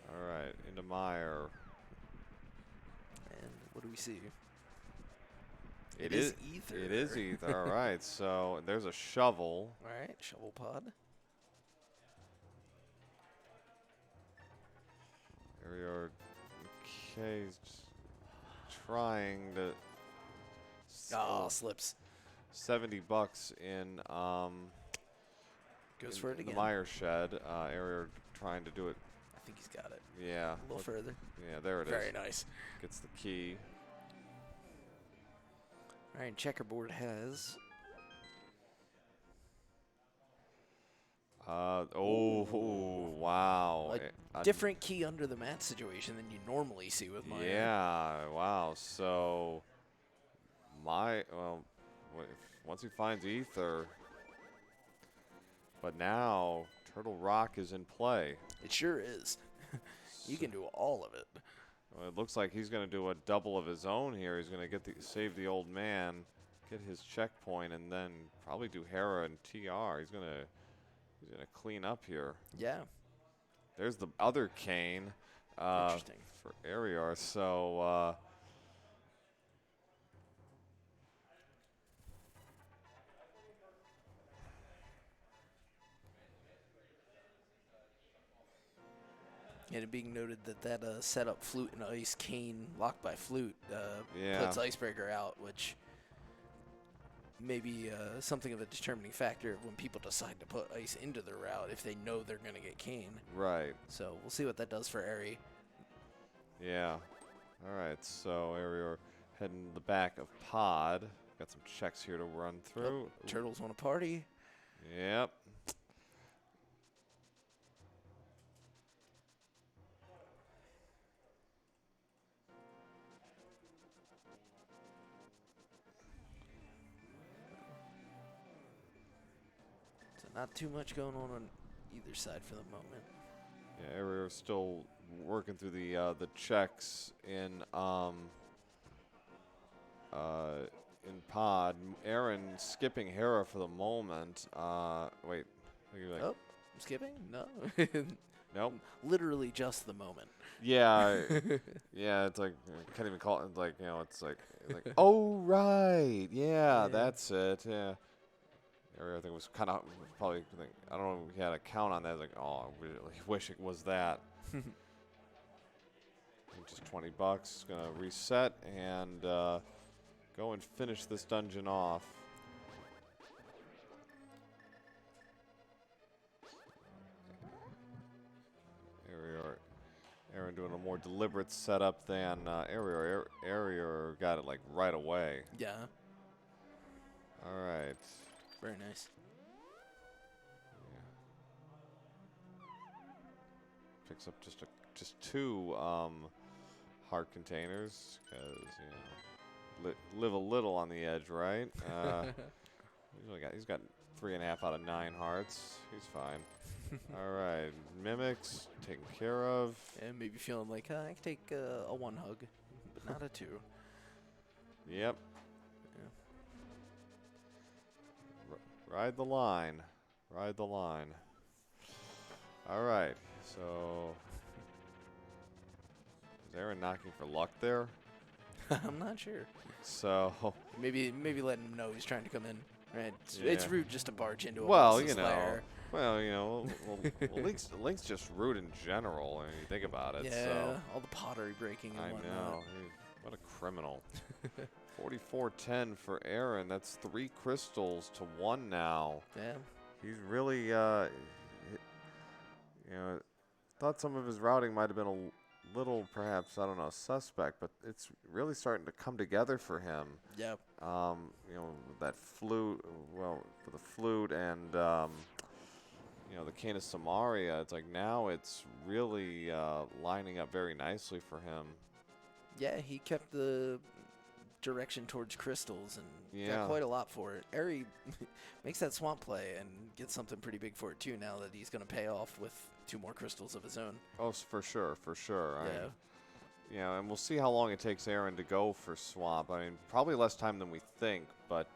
All right, into Meyer. And what do we see? It is ether. It is ether. All right, so there's a shovel. All right, shovel pod. Erior, okay, trying to. Slips. $70 in. Goes for it again. The Meyer shed. Erior trying to do it. I think he's got it. Yeah. A little further. Yeah, there it is. Very nice. Gets the key. All right, checkerboard has. Wow. A different key under the mat situation than you normally see with Meyer. Yeah, wow. So, once he finds ether, But now Turtle Rock is in play. It sure is. You can do all of it. Well, it looks like he's going to do a double of his own here. He's going to save the old man, get his checkpoint, and then probably do Hera and TR. He's going to clean up here. Yeah. There's the other cane Interesting. for Erior. So and it being noted that setup flute and ice cane locked by flute Yeah. puts Icebreaker out, which may be something of a determining factor of when people decide to put ice into their route if they know they're going to get cane. right. So we'll see what that does for Eri. Yeah. All right. So Erior heading to the back of Pod. Got some checks here to run through. Turtles want to party. Yep. So not too much going on either side for the moment. Yeah, Erior still working through the checks in Pod. Aaron skipping Hera for the moment. Wait. Like, Oh, I'm skipping? No. nope. Literally just the moment. Yeah. Yeah, it's like, I can't even call it, like, you know, it's like oh, right. Yeah, that's it. Yeah. Erior, I think, was kind of probably, I don't know if he had a count on that. I was like, oh, I really wish it was that. Just $20. Gonna reset and go and finish this dungeon off. Aaron doing a more deliberate setup than Erior. Erior got it like right away. Yeah. All right. Very nice. Yeah. Picks up just two heart containers because you know live a little on the edge, right? He's got 3.5 out of 9 hearts. He's fine. All right, Mimics taken care of. And maybe feeling like I can take a 1 hug, but not a 2. Yep. Yeah. Ride the line. Ride the line. All right, so is Aaron knocking for luck there? I'm not sure. So maybe let him know he's trying to come in. Right? Yeah. It's rude just to barge into a well, monster's lair. Well, you know, Link's just rude in general. When you think about it. Yeah, so. all the pottery breaking and I whatnot. know. What a criminal. 44-10 for Aaron. That's 3 crystals to 1 now. Yeah. He's really, thought some of his routing might have been a little, perhaps, I don't know, suspect, but it's really starting to come together for him. Yep. That flute, for the flute and, the Cane of Samaria, it's like now it's really lining up very nicely for him. Yeah, he kept the direction towards crystals and got Yeah. quite a lot for it. Eri makes that swamp play and gets something pretty big for it too now that he's going to pay off with 2 more crystals of his own. Oh, for sure. Yeah. And we'll see how long it takes Aaron to go for Swamp. I mean, probably less time than we think, but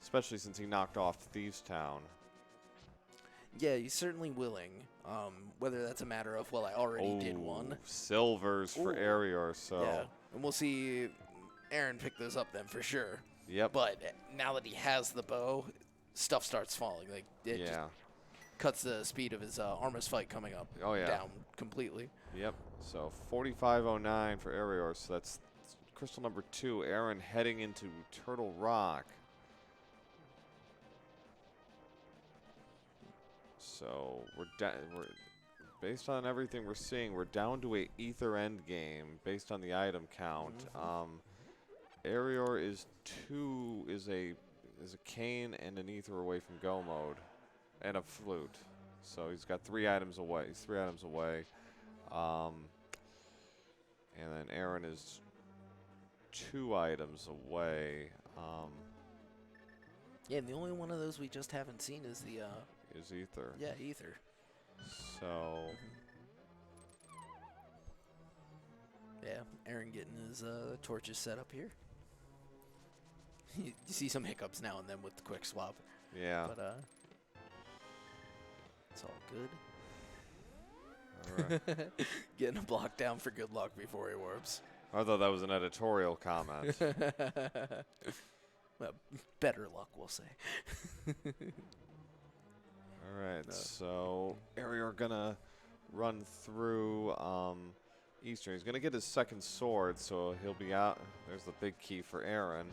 especially since he knocked off Thieves Town. Yeah, he's certainly willing. Whether that's a matter of, I already did one. Silvers for Erior, so. Yeah, and we'll see Aaron pick those up then for sure. Yep. But now that he has the bow, stuff starts falling. Like it just cuts the speed of his Armus fight coming up down completely. Yep. So 4509 for Erior. So that's crystal number 2. Aaron heading into Turtle Rock. So we're based on everything we're seeing, we're down to a ether end game based on the item count. Erior is a cane and an ether away from go mode, and a flute. So he's got 3 items away. He's 3 items away. And then Aaron is 2 items away. Yeah, and the only one of those we just haven't seen is the is Ether. Yeah, Ether. So. Yeah, Aaron getting his torches set up here. You see some hiccups now and then with the quick swap. Yeah. But it's all good. All right. Getting a block down for good luck before he warps. I thought that was an editorial comment. Well, better luck, we'll say. All right, so Erior gonna run through Eastern. He's gonna get his second sword, so he'll be out. There's the big key for Aaron.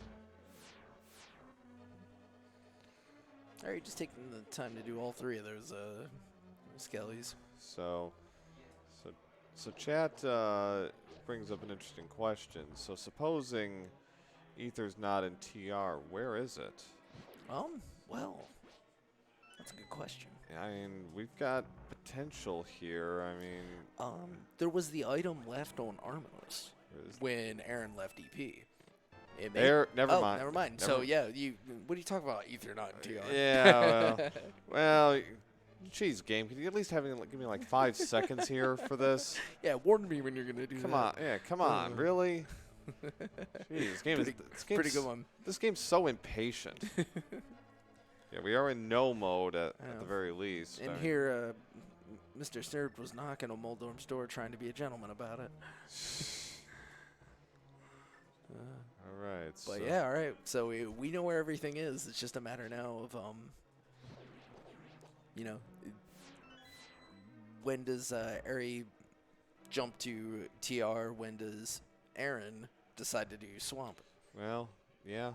All right, just taking the time to do all three of those skellies. So chat brings up an interesting question. So supposing Ether's not in TR, where is it? Well, that's a good question. I mean, we've got potential here. I mean, there was the item left on Armos when Aaron left EP. Never mind. mind. Never mind. So yeah, what are you talking about? Ether not in TR? Yeah. well, geez, game. Can you at least give me like 5 seconds here for this? Yeah, warn me when you're gonna do that. Come on. Yeah, come on. Really? Jeez, this game's pretty good one. This game's so impatient. Yeah, we are in no mode at the very least. And here, MrAaronSnerd was knocking on Moldorm's door trying to be a gentleman about it. All right. But yeah, all right. So we know where everything is. It's just a matter now of, when does Ari jump to TR? When does Aaron decide to do Swamp? Well, yeah.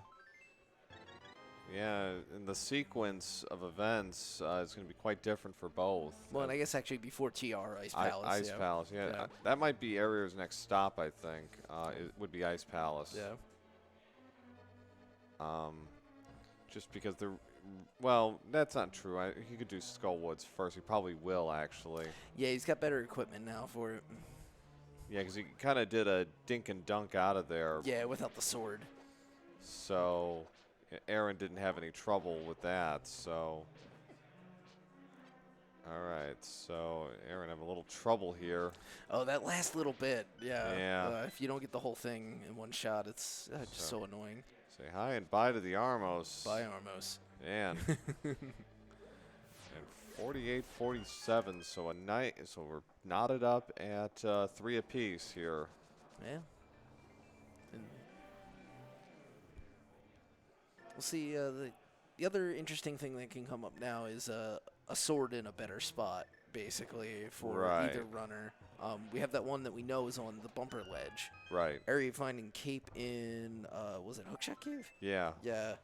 Yeah, and the sequence of events is going to be quite different for both. Well, and I guess actually before TR, Ice Palace. Ice Palace, yeah. That might be Erior's next stop, I think. It would be Ice Palace. Yeah. Just because well, that's not true. He could do Skullwoods first. He probably will, actually. Yeah, he's got better equipment now for it. Yeah, because he kind of did a dink and dunk out of there. Yeah, without the sword. So Aaron didn't have any trouble with that, so. All right, so Aaron have a little trouble here. Oh, that last little bit, yeah. Yeah. If you don't get the whole thing in one shot, it's just so annoying. Say hi and bye to the Armos. Bye, Armos. Man. And 48-47, so so we're knotted up at 3 apiece here. Yeah. And we'll see. The other interesting thing that can come up now is a sword in a better spot, basically, for either runner. We have that one that we know is on the bumper ledge. Right. Area finding Cape in, was it Hookshot Cave? Yeah. Yeah.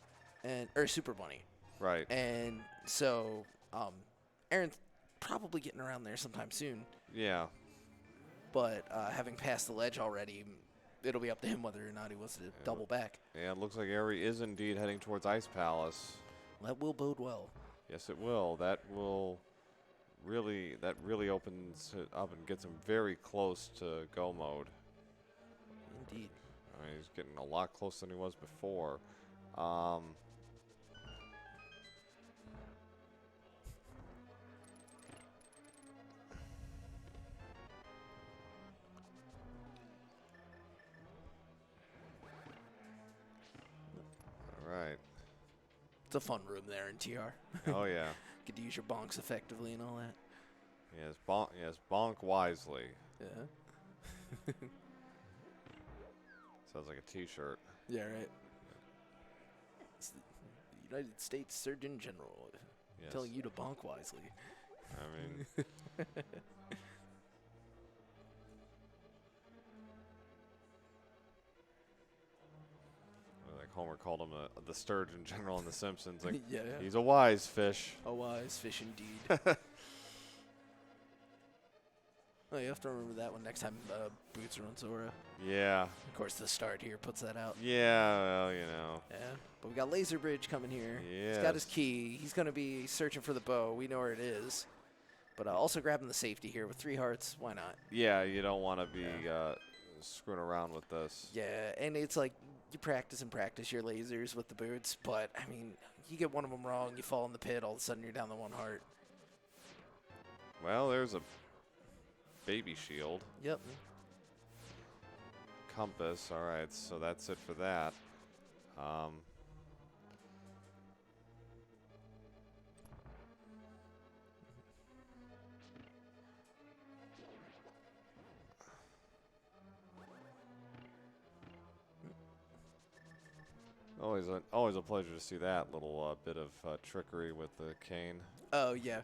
Or Super Bunny. Right. And so Aaron's probably getting around there sometime soon. Yeah. But having passed the ledge already, it'll be up to him whether or not he wants to double back. Yeah, it looks like Ari is indeed heading towards Ice Palace. That will bode well. Yes, it will. That really opens it up and gets him very close to go mode. Indeed. I mean, he's getting a lot closer than he was before. Right. It's a fun room there in TR. Oh yeah. Get to use your bonks effectively and all that. Yes, bonk wisely. Yeah. Sounds like a T-shirt. Yeah, right. It's the United States Surgeon General telling you to bonk wisely. I mean. Like Homer called him the Sturgeon General in The Simpsons. Like, yeah. He's a wise fish. A wise fish indeed. Oh, you have to remember that one next time Boots are on Zora. Yeah. Of course, the start here puts that out. Yeah, well, you know. Yeah, but we got Laser Bridge coming here. Yes. He's got his key. He's going to be searching for the bow. We know where it is. But also grabbing the safety here with 3 hearts. Why not? Yeah, you don't want to be screwing around with this. Yeah, and it's like you practice and practice your lasers with the boots, but, I mean, you get one of them wrong, you fall in the pit, all of a sudden you're down to 1 heart. Well, there's a baby shield. Yep. Compass. All right, so that's it for that. Always a pleasure to see that little bit of trickery with the cane. Oh, yeah.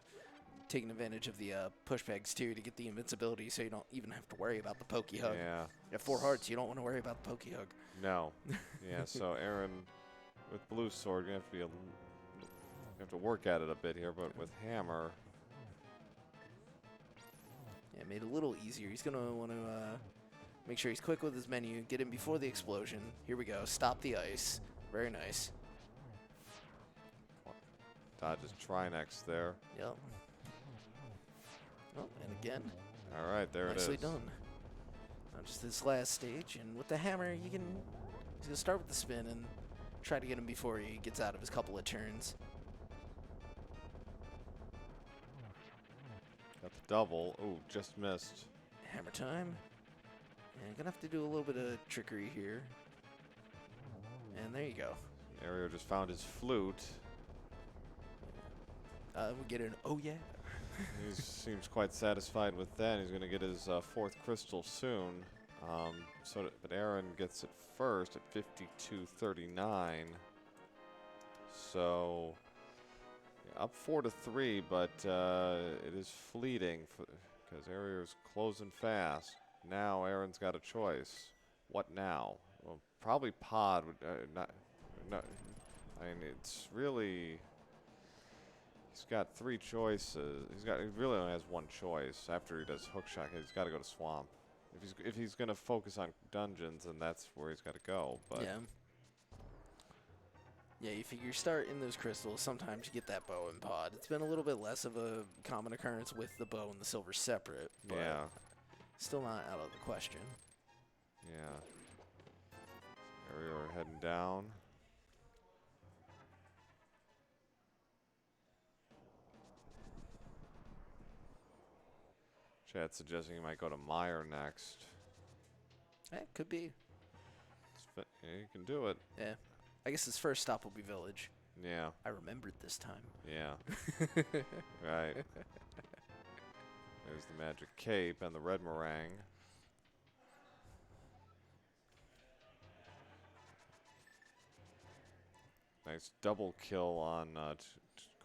Taking advantage of the push pegs, too, to get the invincibility so you don't even have to worry about the pokey hug. Yeah. You have 4 hearts, you don't want to worry about the pokey hug. No. Yeah, so Aaron, with blue sword, you have to work at it a bit here, but with hammer. Yeah, made it a little easier. He's going to want to make sure he's quick with his menu, get in before the explosion. Here we go. Stop the ice. Very nice. Dodges Trinex there. Yep. Oh, and again. All right, there it is. Nicely done. Now just this last stage, and with the hammer, he's going to start with the spin and try to get him before he gets out of his couple of turns. Got the double. Ooh, just missed. Hammer time. And gonna have to do a little bit of trickery here. And there you go. Erior just found his flute. We get an oh yeah. He seems quite satisfied with that. He's going to get his 4th crystal soon. But Aaron gets it first at 52.39. So up 4-3, but it is fleeting because Erior's closing fast. Now Aaron's got a choice. What now? Well, probably pod would not. I mean, it's really. He's got 3 choices. He really only has 1 choice after he does hook shot. He's got to go to swamp. If he's going to focus on dungeons, then that's where he's got to go. But yeah. Yeah, you figure start in those crystals. Sometimes you get that bow and pod. It's been a little bit less of a common occurrence with the bow and the silver separate. But yeah. Still not out of the question. Yeah. Erior heading down. Chad suggesting he might go to Meyer next. Could be. Yeah, you can do it. Yeah. I guess his first stop will be Village. Yeah. I remembered this time. Yeah. Right. There's the magic cape and the red meringue. Nice double kill on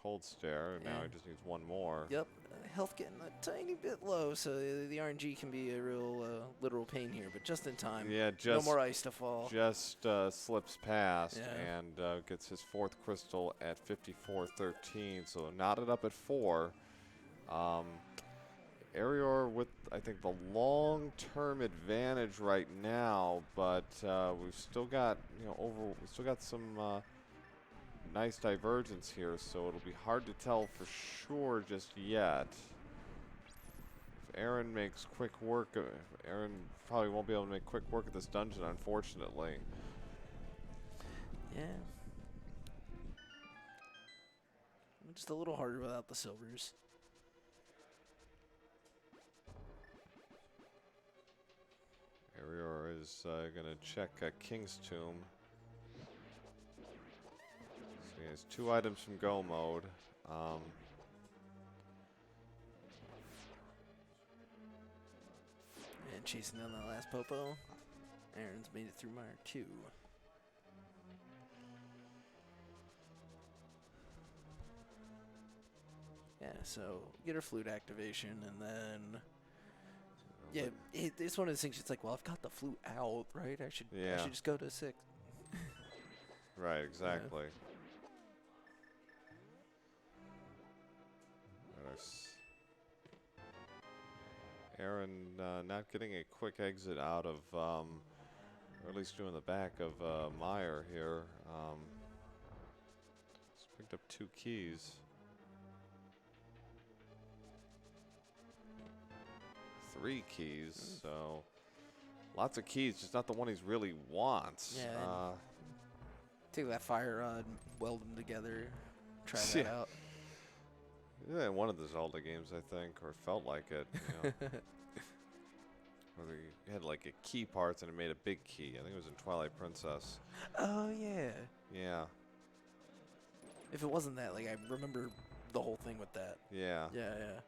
Cold Stare. Now he just needs 1 more. Yep. Health getting a tiny bit low, so the RNG can be a real literal pain here, but just in time. Yeah, no more ice to fall. Just slips past and gets his 4th crystal at 54.13, so knotted up at 4. Erior with, I think, the long-term advantage right now, but we've still got, we've still got some nice divergence here, so it'll be hard to tell for sure just yet. If Aaron makes quick work, Aaron probably won't be able to make quick work of this dungeon, unfortunately. Yeah. Just a little harder without the silvers. Erior is going to check King's Tomb. So he has 2 items from go mode. And chasing down that last Popo. Aaron's made it through Mire 2. Yeah, so get her flute activation, and then yeah, it's one of those things. It's like, well, I've got the flute out, right? I should just go to 6. Right, exactly. Aaron not getting a quick exit out of, or at least doing the back of Meyer here. He's picked up 2 keys. 3 keys, so Lots of keys, just not the one he's really wants. Yeah. Take that fire rod, weld them together, try that Yeah. out. Yeah, one of the Zelda games, I think, or felt like it. You know. Where you had like a key parts and it made a big key. I think it was in Twilight Princess. Oh, yeah. Yeah. If it wasn't that, like, I remember the whole thing with that. Yeah. Yeah.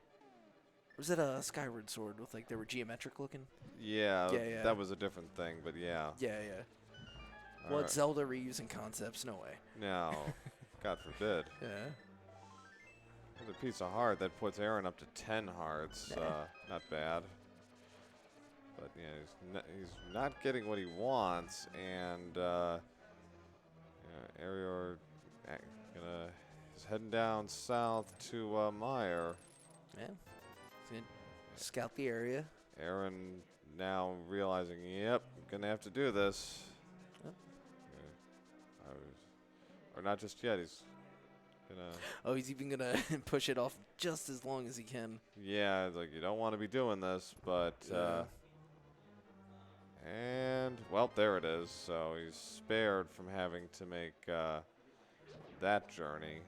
Was it a Skyward Sword with, like, they were geometric looking? Yeah. Yeah. That was a different thing, but yeah. Yeah. All Well, right. it's Zelda reusing concepts, no way. No. God forbid. Yeah. There's a piece of heart that puts Aaron up to 10 hearts. Yeah. Not bad. But yeah, he's not getting what he wants, and Erior is heading down south to Meyer. Yeah. He's gonna scout the area. Aaron now realizing, yep, gonna have to do this. Yep. Or not just yet. He's gonna. Oh, he's even gonna push it off just as long as he can. Yeah, it's like you don't want to be doing this, but. And, well, there it is. So he's spared from having to make that journey.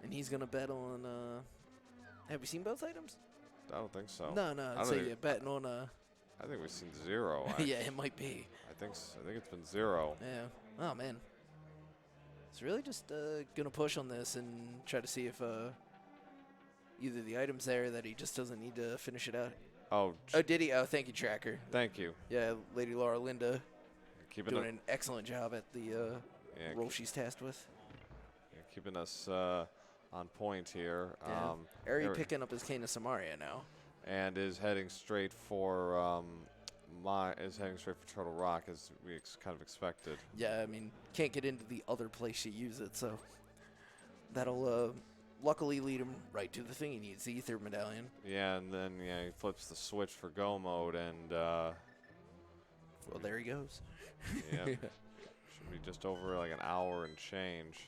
And he's going to bet on... have you seen both items? I don't think so. No. I'd say you're betting on... I think we've seen 0. yeah, it might be. I think it's been 0. Yeah. Oh, man. It's really just going to push on this and try to see if either the item's there that he just doesn't need to finish it out. Oh, did he? Oh, thank you, Tracker. Thank you. Yeah, Lady Laura Linda Keeping doing an excellent job at the role she's tasked with. Yeah, keeping us on point here. Yeah. Ari picking up his Cane of Samaria now. And is heading straight for Turtle Rock as we kind of expected. Yeah, I mean, can't get into the other place you use it, so that'll luckily lead him right to the thing he needs, the Ether Medallion. Yeah, and then he flips the switch for Go mode, and well, there he goes. Yeah, should be just over like an hour and change.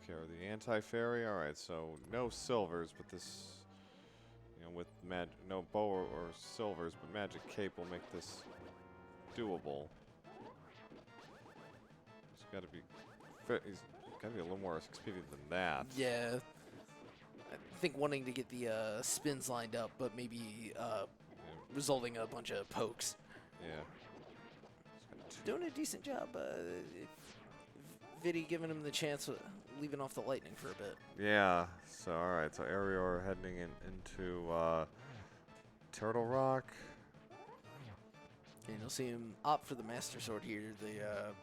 Care of the anti-fairy. All right, so no silvers, but this, with no bow or silvers, but magic cape will make this doable. He's got to be a little more expedient than that. Yeah, I think wanting to get the spins lined up, but maybe resulting in a bunch of pokes. Yeah. Doing a decent job. Viddy giving him the chance of leaving off the lightning for a bit. Yeah. So all right. So Erior heading into Turtle Rock. And you'll see him opt for the Master Sword here. The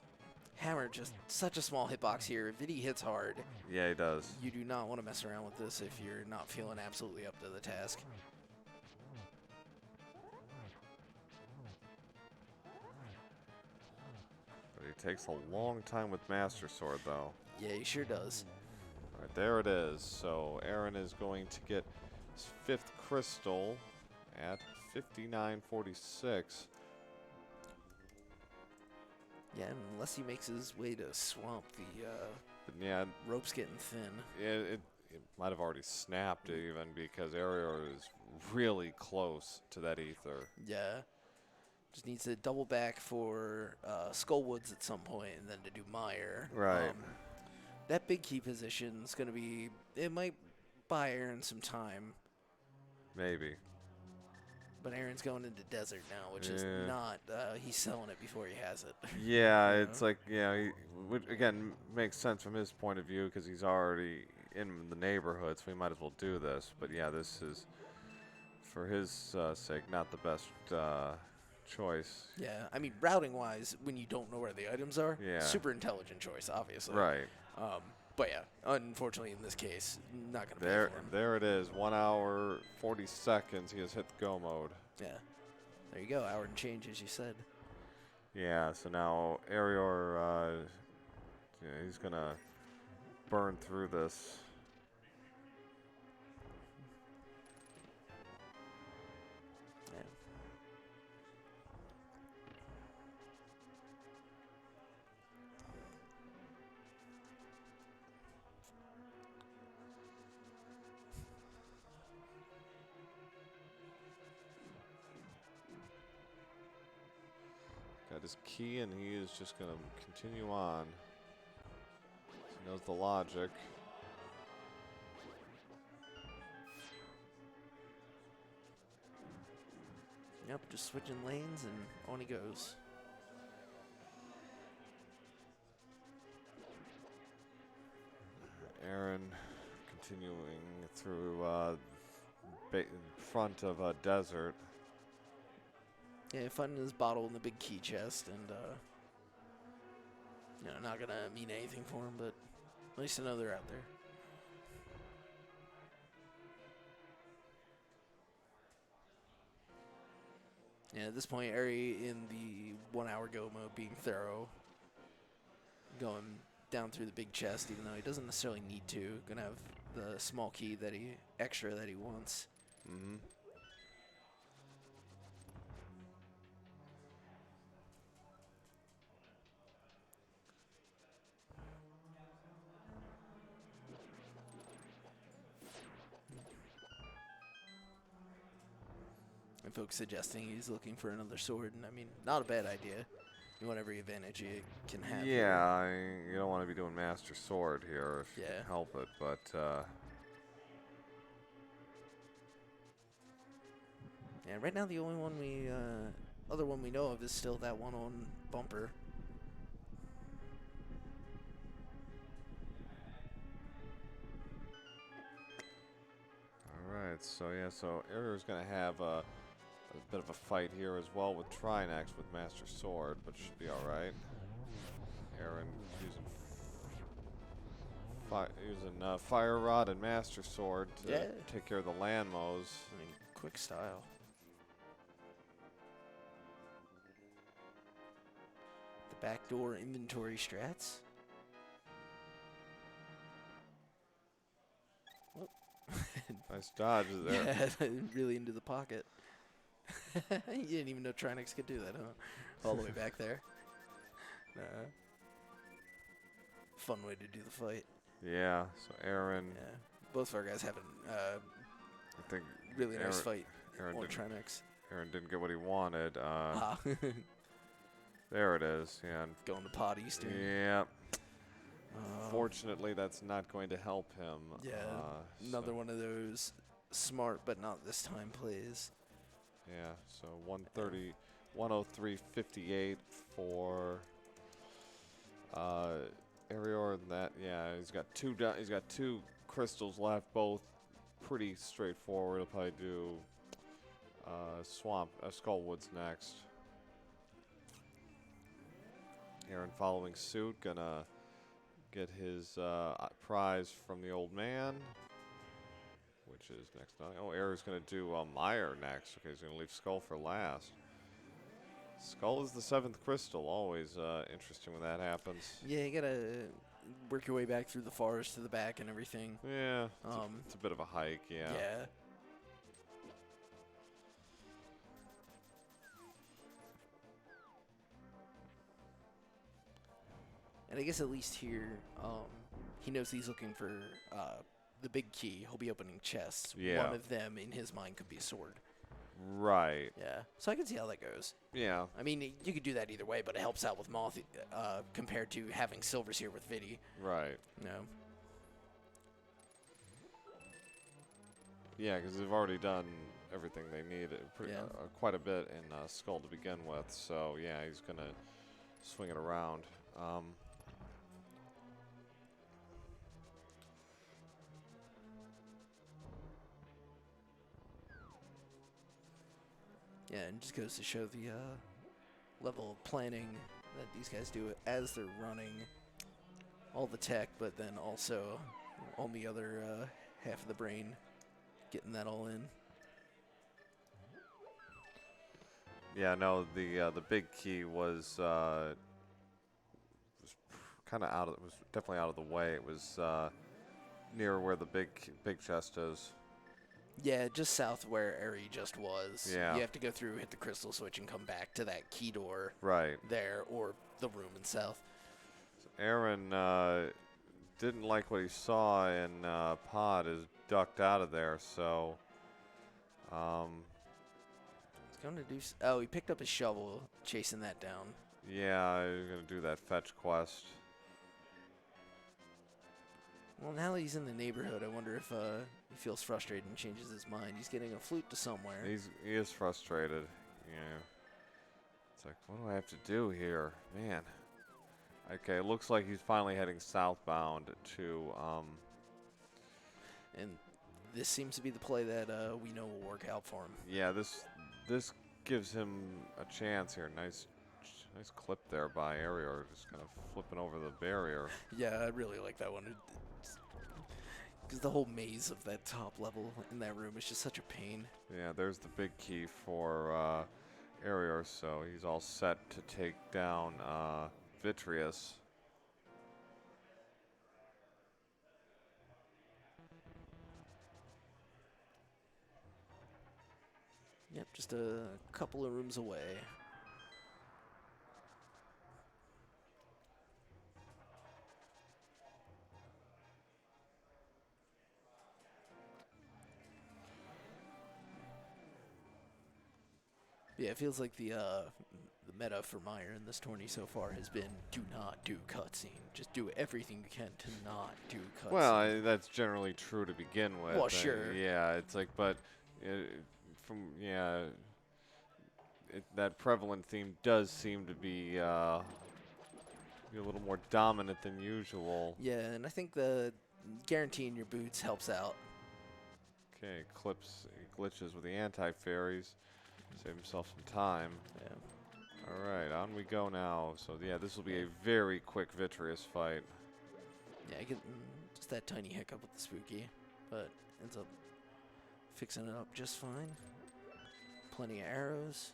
hammer, just such a small hitbox here. Viddy hits hard. Yeah, he does. You do not want to mess around with this if you're not feeling absolutely up to the task. He takes a long time with Master Sword, though. Yeah, he sure does. All right, there it is. So Aaron is going to get his 5th crystal at 5946. Yeah, unless he makes his way to Swamp, the But yeah, rope's getting thin. it might have already snapped even because Erior is really close to that ether. Yeah. Just needs to double back for Skullwoods at some point and then to do Meyer. Right. That big key position is going to be, it might buy Aaron some time. Maybe. But Aaron's going into desert now, which is not, he's selling it before he has it. Yeah, it's like, which again makes sense from his point of view because he's already in the neighborhood, so we might as well do this. But yeah, this is, for his sake, not the best choice. Yeah, I mean, routing-wise, when you don't know where the items are, Yeah. super intelligent choice, obviously. Right. But yeah, unfortunately in this case, not going to There, pay for him. there it is. 1 hour, 40 seconds. He has hit the go mode. Yeah. There you go, hour and change, as you said. Yeah, so now Erior Yeah, he's gonna burn through this. Yeah. Got his key, and he is just gonna continue on. He knows the logic. Yep, just switching lanes and on he goes. Aaron continuing through front of a desert. Yeah, finding his bottle in the big key chest, and you know, not gonna mean anything for him, but at least to know they're out there. Yeah, at this point, Ari in the 1 hour go mode, being thorough, going down through the big chest, even though he doesn't necessarily need to. Gonna have the small key that he wants. Mm-hmm. And folks suggesting he's looking for another sword, and I mean, not a bad idea. You want every advantage you can have. Yeah, you don't want to be doing Master Sword here if you can help it, but yeah, right now the only one other one we know of is still that one on Bumper. all right. So yeah, so Erior's gonna have a bit of a fight here as well with Trinax with Master Sword, but should be all right. Aaron using Fire Rod and Master Sword to take care of the Landmos. I mean, quick style. The backdoor inventory strats. Oh. Nice dodge there. Yeah, really into the pocket. You didn't even know Trinax could do that, huh? All the way back there. Fun way to do the fight. Yeah, so Aaron. Yeah, both of our guys having I think really nice fight on Trinax. Aaron didn't get what he wanted. There it is. Yeah. Going to pot Eastern. Yeah. Fortunately, that's not going to help him. Yeah, another one of those smart but not this time plays. Yeah, so 130, 103.58 for Erior. And he's got two crystals left, both pretty straightforward. He'll probably do Skullwoods next. Aaron following suit, gonna get his prize from the old man, which is next. Oh, Eric's going to do Meyer next. Okay, he's going to leave Skull for last. Skull is the 7th crystal. Always interesting when that happens. Yeah, you got to work your way back through the forest to the back and everything. Yeah, it's a bit of a hike, yeah. Yeah. And I guess at least here, he knows he's looking for the big key. He'll be opening chests. Yeah. One of them, in his mind, could be a sword. Right. Yeah. So I can see how that goes. Yeah. I mean, you could do that either way, but it helps out with Moth compared to having Silvers here with Vidi. Right. You know? Yeah, because they've already done everything they need, quite a bit in Skull to begin with. So, yeah, he's going to swing it around. Yeah, and just goes to show the level of planning that these guys do as they're running all the tech, but then also on the other half of the brain, getting that all in. Yeah, no, the big key was kind kind of out of. It was definitely out of the way. It was near where the big chest is. Yeah, just south where Eri just was. Yeah. You have to go through, hit the crystal switch, and come back to that key door. Right. There, or the room in south. So Aaron didn't like what he saw in Pod. Is ducked out of there. So. He's going to do. Oh, he picked up his shovel, chasing that down. Yeah, he's gonna do that fetch quest. Well, now that he's in the neighborhood, I wonder if he feels frustrated and changes his mind. He's getting a flute to somewhere. He is frustrated. Yeah. It's like, what do I have to do here, man? Okay, it looks like he's finally heading southbound to. And this seems to be the play that we know will work out for him. Yeah, this gives him a chance here. Nice clip there by Erior, just kind of flipping over the barrier. Yeah, I really like that one. Because the whole maze of that top level in that room is just such a pain. Yeah, there's the big key for Erior, so he's all set to take down Vitreous. Yep, just a couple of rooms away. Yeah, it feels like the meta for Meyer in this tourney so far has been do not do cutscene. Just do everything you can to not do cutscene. Well, that's generally true to begin with. Well, sure. Yeah, it's like, but that prevalent theme does seem to be a little more dominant than usual. Yeah, and I think the guaranteeing your boots helps out. Okay, glitches with the anti-fairies. Save himself some time. Yeah. All right, on we go now. So, yeah, this will be a very quick Vitreous fight. Yeah, I get just that tiny hiccup with the spooky, but ends up fixing it up just fine. Plenty of arrows.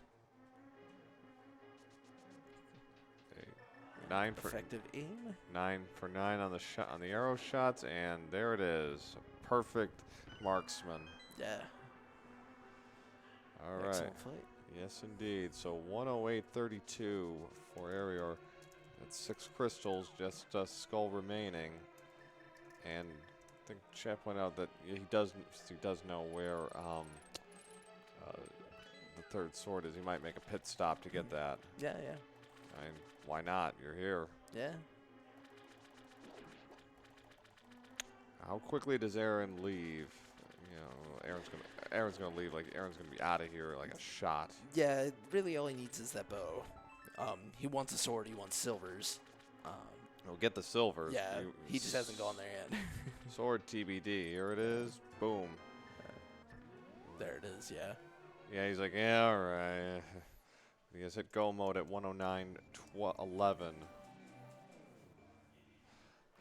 Nine for effective aim. 9 for 9 on the arrow shots, and there it is. A perfect marksman. Yeah. All right. Excellent fight. Yes, indeed. So 108.32 for Erior. That's 6 crystals, just a skull remaining. And I think Chad pointed out that he does know where the third sword is. He might make a pit stop to get that. Yeah, yeah. I mean, why not? You're here. Yeah. How quickly does Aaron leave? You know, Aaron's gonna leave. Like Aaron's gonna be out of here like a shot. Yeah, really all he needs is that bow. He wants a sword. He wants silvers. He'll get the silvers. Yeah, he just hasn't gone there yet. Sword TBD. Here it is. Boom. There it is. Yeah. Yeah, he's like, yeah, all right. He has hit go mode at 109.11.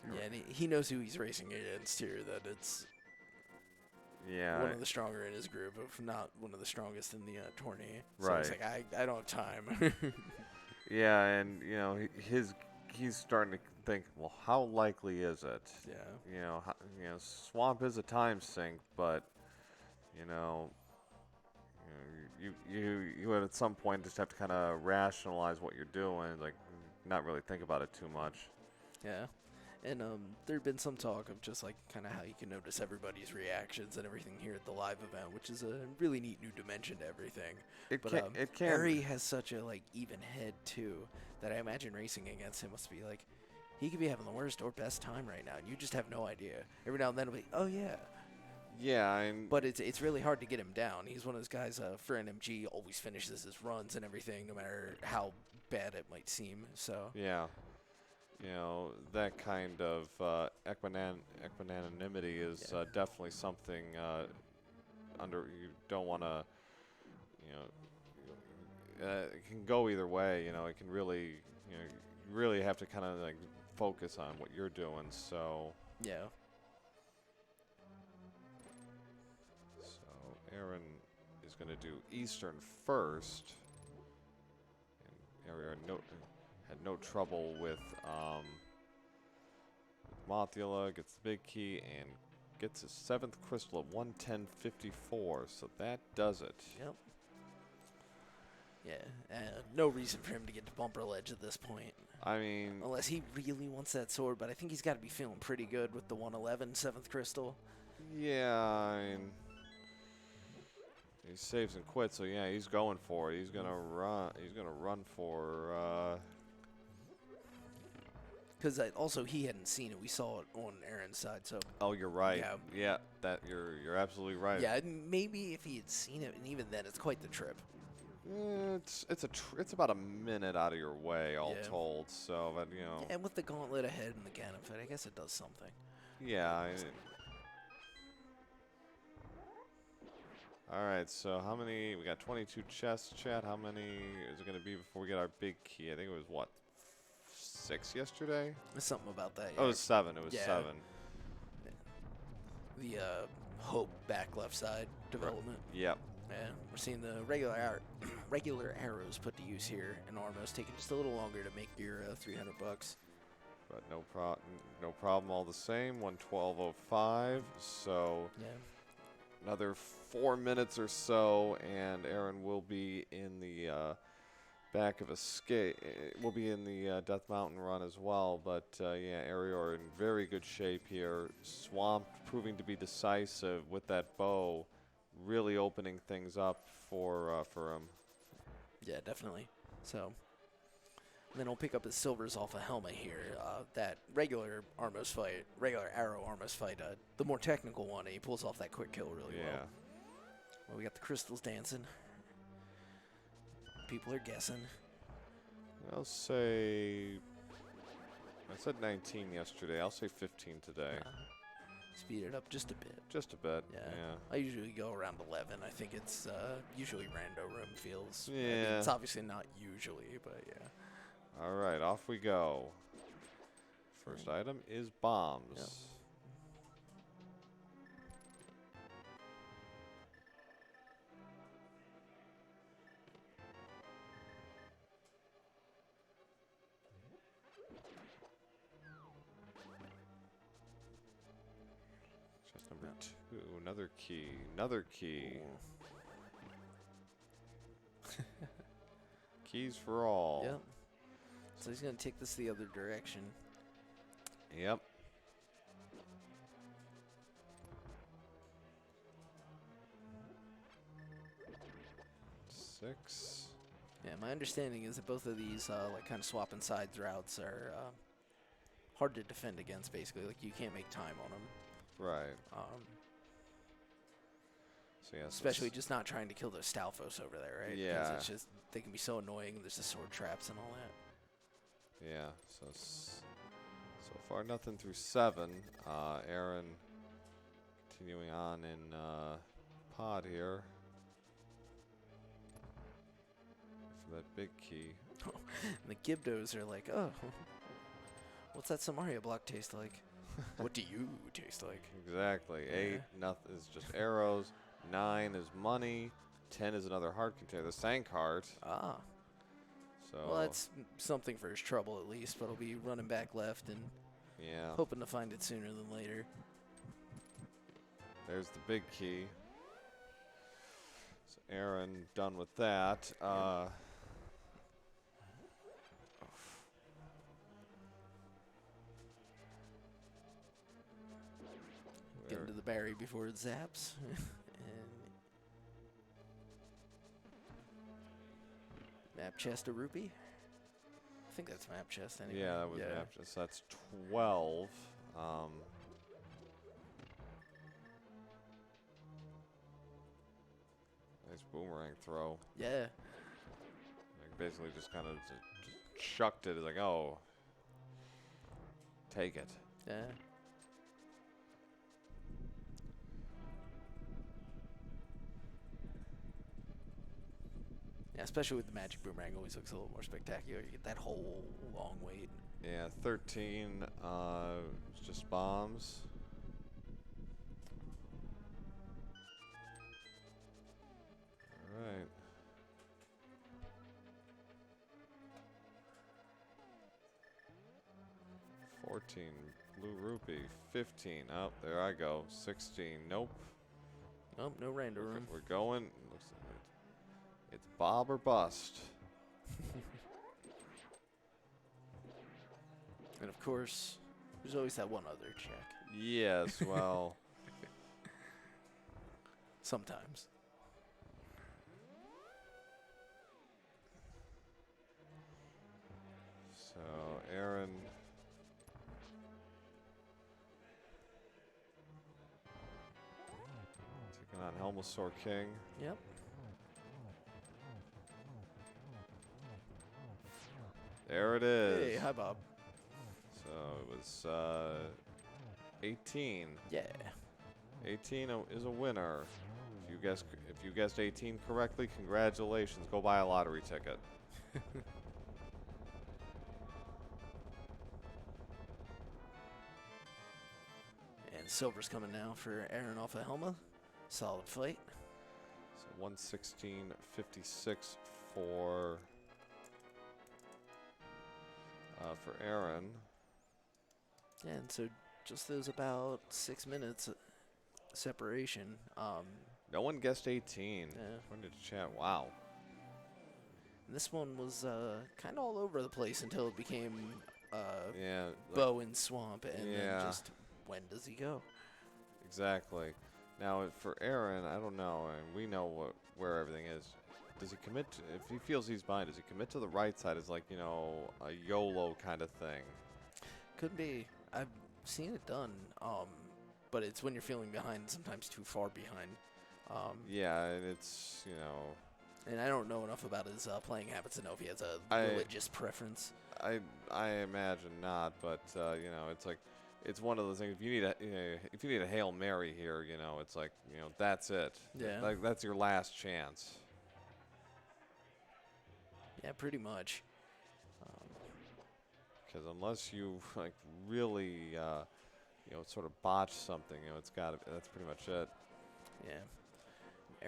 Yeah, and he knows who he's racing against here. That it's one of the stronger in his group, if not one of the strongest in the tourney. So Right. he's like, I don't have time. Yeah, and you know he's starting to think, well, how likely is it? Yeah. You know, Swamp is a time sink, but you at some point just have to kind of rationalize what you're doing, like not really think about it too much. Yeah. And there'd been some talk of just like kind of how you can notice everybody's reactions and everything here at the live event, which is a really neat new dimension to everything. It can. Eri has such a like even head too that I imagine racing against him must be like he could be having the worst or best time right now, and you just have no idea. Every now and then it'll be, oh yeah. Yeah, but it's really hard to get him down. He's one of those guys for NMG always finishes his runs and everything, no matter how bad it might seem. So yeah. You know, that kind of equanimity is definitely something you don't want to, it can go either way. You know, it can really, you really have to kind of like focus on what you're doing. So yeah. So Aaron is going to do Eastern first. And Erior had no trouble with Mothula gets the big key and gets his 7th crystal at 110.54. So that does it. Yep. Yeah, no reason for him to get to bumper ledge at this point. I mean, unless he really wants that sword, but I think he's got to be feeling pretty good with the 111 7th crystal. yeah, I mean, he saves and quits, so yeah, he's going for it. He's gonna run. He's gonna run for. Because also he hadn't seen it. We saw it on Aaron's side, so. Oh, you're right. Yeah. Yeah, that you're absolutely right. Yeah, maybe if he had seen it, and even then, it's quite the trip. It's about a minute out of your way, all told. So, but you know. And with the gauntlet ahead and the Ganefit, I guess it does something. Yeah. All right. So how many? We got 22 chests, chat. How many is it going to be before we get our big key? I think it was what, 6 yesterday? There's something about that. Yeah. Oh, it was 7. It was 7. The Hope back left side development. Yep. Yeah, we're seeing the regular arrows put to use here, and Armos taking just a little longer to make your $300. But no problem all the same. 112.05. So another 4 minutes or so, and Aaron will be in the back of a skate. We'll be in the Death Mountain run as well. But yeah, Erior in very good shape here. Swamp proving to be decisive with that bow. Really opening things up for him. Yeah, definitely. So then he'll pick up his silvers off a helmet here. That regular arrow Armos fight, the more technical one, he pulls off that quick kill really well. Well, we got the crystals dancing. People are guessing. I'll say, I said 19 yesterday. I'll say 15 today. Speed it up just a bit. Just a bit, yeah. I usually go around 11. I think it's usually rando room feels. Yeah. I mean, it's obviously not usually, but yeah. All right, off we go. First item is bombs. Yep. Number 2, another key, another key. Keys for all. Yep. So he's going to take this the other direction. Yep. Six. Yeah, my understanding is that both of these like kind of swapping sides routes are hard to defend against, basically. Like, you can't make time on them. Right. So yes, especially just not trying to kill those Stalfos over there, right? Yeah. Because it's just, they can be so annoying. There's the sword traps and all that. Yeah. So far nothing through 7. Aaron continuing on in pod here for that big key. And the Gibdos are like, oh, what's that Samaria block taste like? What do you taste like? Exactly. 8, nothing is just arrows. 9 is money. 10 is another heart container. The Sank heart. Ah. So. Well, that's something for his trouble at least, but he'll be running back left and hoping to find it sooner than later. There's the big key. So Aaron done with that. Get into the berry before it zaps. And map chest a rupee? I think that's map chest anyway. Yeah, that was map chest. That's 12. Nice boomerang throw. Yeah. Like basically just kind of just chucked it. It's like, oh, take it. Yeah. Yeah, especially with the magic boomerang, always looks a little more spectacular. You get that whole long wait. Yeah, 13 it's just bombs. All right. 14. Blue rupee. 15. Oh, there I go. 16. Nope. Nope, no random room. We're going. Looks like it's Bob or bust. And of course, there's always that one other check. Yes, well. Sometimes. So, Aaron. Taking on Helmosaur King. Yep. There it is. Hey, hi, Bob. So it was 18. Yeah. 18 is a winner. If you guessed 18 correctly, congratulations. Go buy a lottery ticket. And silver's coming now for Aaron off of Helma. Solid fight. So 116.56 for Aaron. Yeah, and so just those about 6 minutes separation. No one guessed 18. Yeah. According to chat, wow. And this one was kind of all over the place until it became Yeah. Bow and Swamp, and Yeah. then just when does he go? Exactly. Now for Aaron, I don't know, and we know where everything is. Does he commit to, if he feels he's behind, does he commit to the right side as like, you know, a YOLO kind of thing? Could be. I've seen it done, but it's when you're feeling behind, sometimes too far behind. Yeah, and it's, you know. And I don't know enough about his playing habits to know if he has a religious preference. I imagine not, but you know, it's like, it's one of those things. If you need a Hail Mary here, you know, it's like, you know, that's it. Yeah. Like that's your last chance. Yeah, pretty much. Because unless you like really, you know, sort of botch something, you know, it's got to. That's pretty much it. Yeah.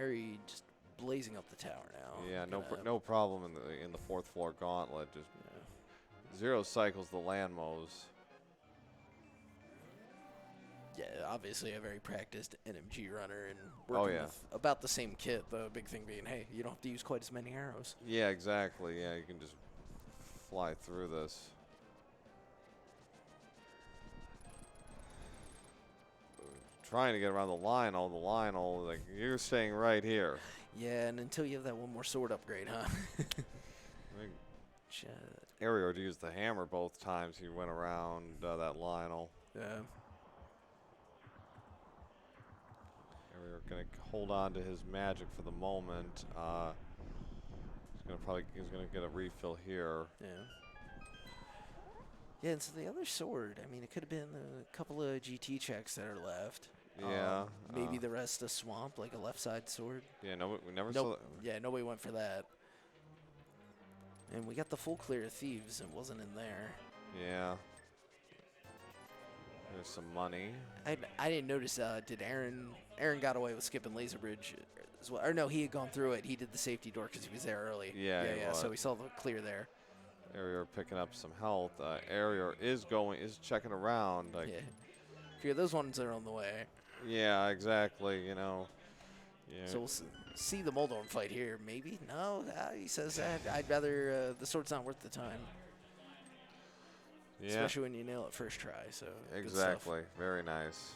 Ari just blazing up the tower now. Yeah, no problem in the fourth floor gauntlet. Just 0 cycles the land mows. Yeah, obviously a very practiced NMG runner and working with about the same kit. The big thing being, hey, you don't have to use quite as many arrows. Yeah, exactly. Yeah, you can just fly through this. Trying to get around the Lionel, like, you're staying right here. Yeah, and until you have that one more sword upgrade, huh? Erior used the hammer both times he went around that Lionel. Yeah. Erior gonna hold on to his magic for the moment. He's gonna get a refill here. Yeah. Yeah, and so the other sword, I mean, it could have been a couple of GT checks that are left. Yeah. Maybe the rest of Swamp, like a left side sword. Yeah, no, we never saw that. Yeah, nobody went for that. And we got the full clear of Thieves and wasn't in there. Yeah. There's some money. I didn't notice, did Aaron got away with skipping Laser Bridge as well. Or no, he had gone through it. He did the safety door because he was there early. Yeah, yeah, so we saw the clear there. Erior picking up some health. Erior is checking around. Like, yeah, those ones are on the way. Yeah, exactly. You know. Yeah. So we'll see the Moldorm fight here. Maybe no. He says that. I'd rather the sword's not worth the time. Yeah. Especially when you nail it first try. So exactly. Very nice.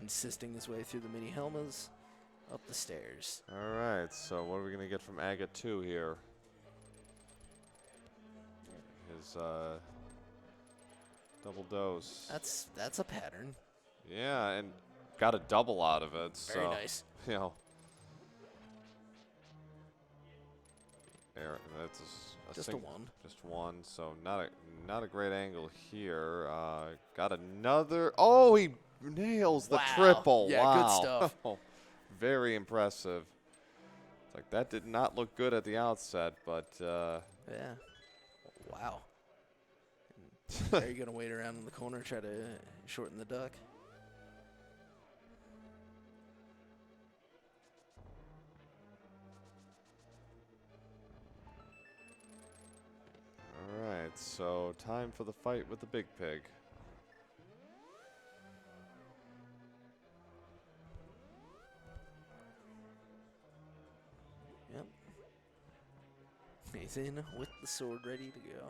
Insisting his way through the mini Helmas, up the stairs. All right, so what are we going to get from Aga 2 here? His double dose. That's a pattern. Yeah, and got a double out of it. Very so, nice. You know. That's just a one. Just one, so not a great angle here. Got another. Oh, he nails the triple. Yeah, wow. good stuff. Very impressive. It's like that did not look good at the outset, but yeah. Wow. Are you gonna wait around in the corner, try to shorten the duck? so time for the fight with the big pig. Yep. He's in with the sword ready to go.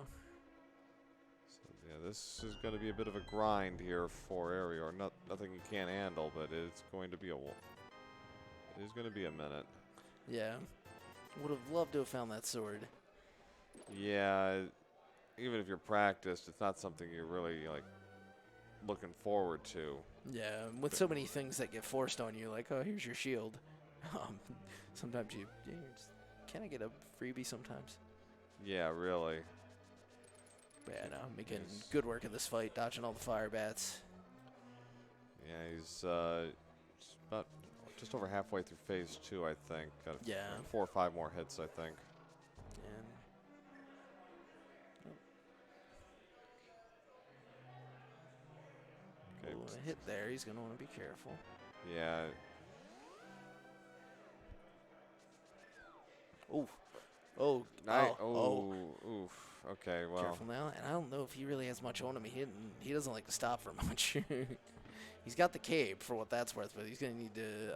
So yeah, this is going to be a bit of a grind here for Erior. Nothing he can't handle, but it's going to be it is going to be a minute. Yeah. Would have loved to have found that sword. Yeah, even if you're practiced, it's not something you're really like looking forward to. Yeah, with so many things that get forced on you, like, oh, here's your shield. Sometimes you just, can I get a freebie sometimes? Yeah, really. But yeah, no, making good work of this fight, dodging all the fire bats. Yeah, he's about just over halfway through phase 2, I think. Got Yeah. 4 or 5 more hits, I think. And Okay. ooh, a hit there. He's going to want to be careful. Yeah. Oof. Oh. Oof. Okay, well. Careful now. And I don't know if he really has much on him. He doesn't like to stop for much. He's got the cape for what that's worth, but he's going to need to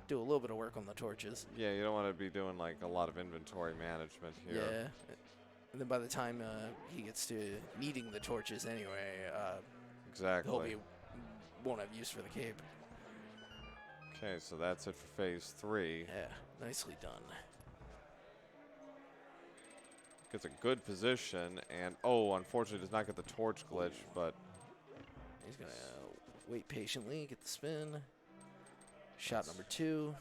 do a little bit of work on the torches. Yeah, you don't want to be doing like a lot of inventory management here. Yeah. And then by the time he gets to needing the torches anyway, Exactly. won't have use for the cape. Okay, so that's it for phase 3. Yeah, nicely done. Gets a good position, and unfortunately does not get the torch glitch, but He's going to wait patiently, get the spin. Shot number 2.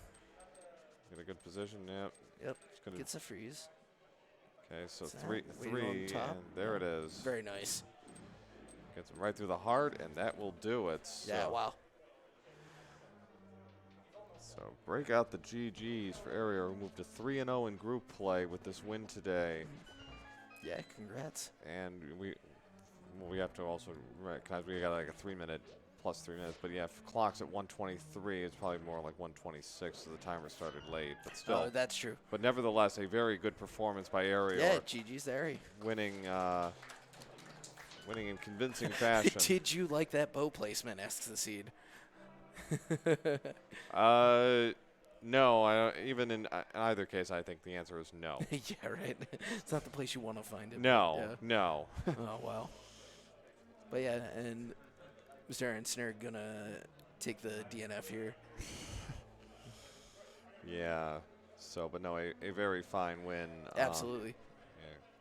get a good position. Yep. Yep. Just gonna Gets a freeze. Okay, so Is that three, waiting on top? and there it is. Very nice. Gets him right through the heart, and that will do it. So, Yeah, wow. So break out the GGs for Erior, who moved to 3-0 in group play with this win today. Yeah, congrats. And we have to also recognize we got like a 3-minute plus 3 minutes, but yeah, if clock's at 1:23, it's probably more like 1:26, so the timer started late. But still, Oh, that's true. But nevertheless, a very good performance by Erior. Yeah, GG's there. Winning in convincing fashion. Did you like that bow placement? Asks the seed. No, I don't, even in either case, I think the answer is no. Yeah, right. It's not the place you want to find it. No, Yeah. no. Oh, wow. But yeah, and MrAaronSnerd gonna take the DNF here. Yeah. So, but no, a very fine win. Absolutely.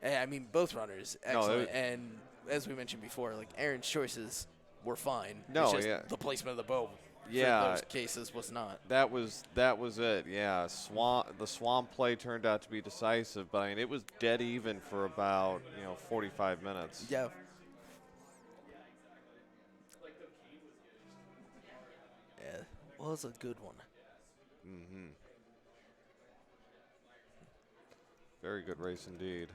Yeah. I mean, both runners excellent. And as we mentioned before, like Aaron's choices were fine. No, it's just yeah. the placement of the bow. Yeah. For those cases was not. That was it. Yeah. The swamp play turned out to be decisive, but I mean, it was dead even for about 45 minutes. Yeah. Yeah, was a good one. Mm-hmm. Very good race indeed.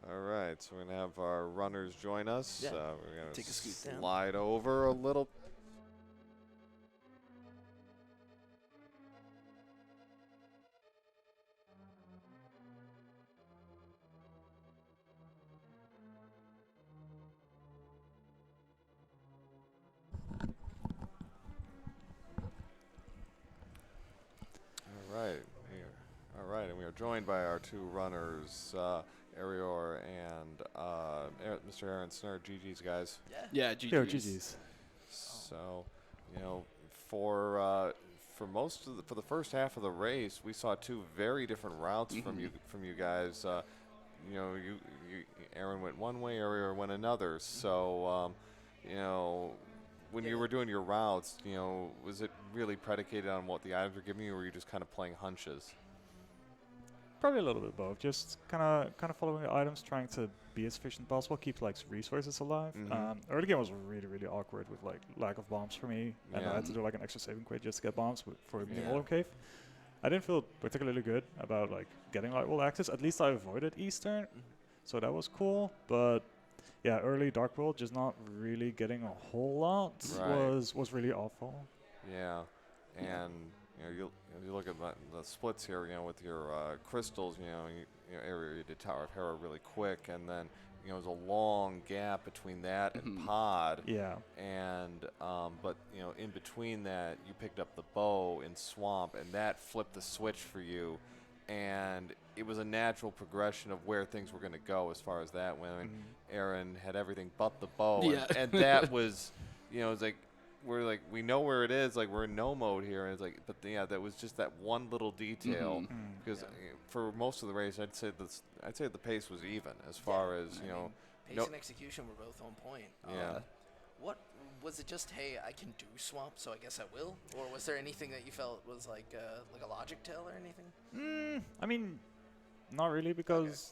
All right, so we're going to have our runners join us. Yeah. We're going Take a to scoot down. slide over a little. All right, and we are joined by our 2 runners, Erior and Mr. AaronSnerd. GG's, guys. Yeah, GG's. Yeah, GG's. So, for the first half of the race, we saw 2 very different routes from you guys. Aaron went one way, Erior went another. So, when you were doing your routes, was it really predicated on what the items were giving you, or were you just kind of playing hunches? Probably a little bit of both. Just kind of following the items, trying to be as efficient as possible, keep like resources alive. Early game was really, really awkward with like lack of bombs for me, and I had to do like an extra saving quit just to get bombs for the Golem Cave. I didn't feel particularly good about like getting like all access. At least I avoided Eastern, so that was cool. But yeah, early Dark World just not really getting a whole lot was really awful. Yeah, and you look at the splits here, with your crystals, Erior, you did Tower of Hera really quick, and then there's a long gap between that and Pod. Yeah. And but in between that, you picked up the bow in Swamp, and that flipped the switch for you, and it was a natural progression of where things were going to go as far as that went. I mean, Aaron had everything but the bow, and that was, it's like. We know where it is, like we're in no mode here, and it's like, but that was just that one little detail, because for most of the race, I'd say the pace was even as far as pace and execution were both on point. What was it? Just hey, I can do Swamp, so I guess I will, or was there anything that you felt was like a logic tell or anything? I mean, not really, because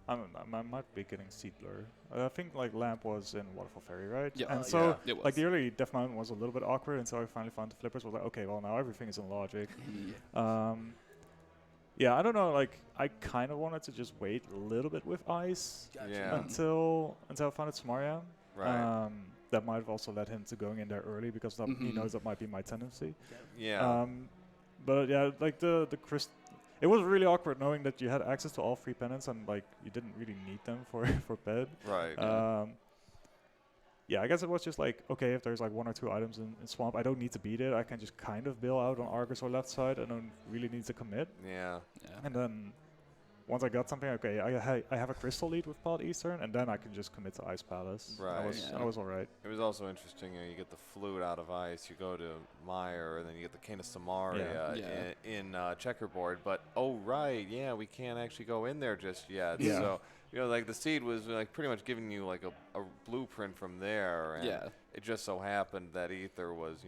I might be getting seat blur. I think Lamp was in Waterfall Ferry, right? Yeah. And so it was. the early Death Mountain was a little bit awkward, and so I finally found the flippers. Was like, okay, well now everything is in logic. Yeah, I don't know. I kind of wanted to just wait a little bit with Ice until I found Samaria. Right. That might have also led him to going in there early, because he knows that might be my tendency. Yeah. But yeah, the crystal. It was really awkward knowing that you had access to all 3 pennants and you didn't really need them for bed. Right. Yeah, I guess it was just okay, if there's 1 or 2 items in Swamp, I don't need to beat it. I can just kind of bail out on Argus or left side. I don't really need to commit. Yeah. And then once I got something, okay, I have a crystal lead with Pod Eastern, and then I can just commit to Ice Palace. Right. I was all right. It was also interesting. You get the flute out of Ice, you go to Meyer, and then you get the Cane of Samaria in checkerboard. But we can't actually go in there just yet. Yeah. So the seed was pretty much giving you a blueprint from there. And it just so happened that Ether was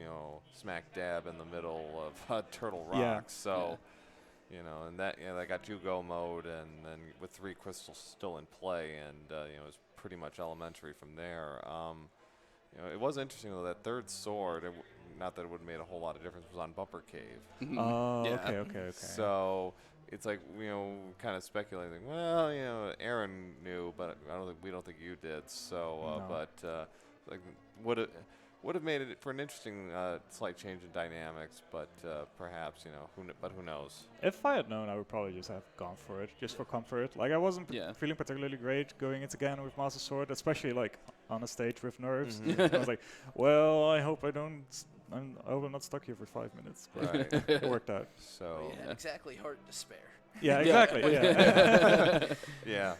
smack dab in the middle of Turtle Rock. Yeah. So. And that that got you go mode, and then with 3 crystals still in play, and it was pretty much elementary from there. It was interesting though, that 3rd sword. Not that it would have made a whole lot of difference. Was on Bumper Cave. Okay. So it's kind of speculating. Well, Aaron knew, but we don't think you did. So, No. but would have made it for an interesting slight change in dynamics, but perhaps who knows? If I had known, I would probably just have gone for it, just for comfort. I wasn't feeling particularly great going into Ganon with Master Sword, especially on a stage with nerves. I was like, well, I hope I'm not stuck here for 5 minutes. But Right. it worked out. So Exactly. Heart to spare. Yeah, exactly. yeah.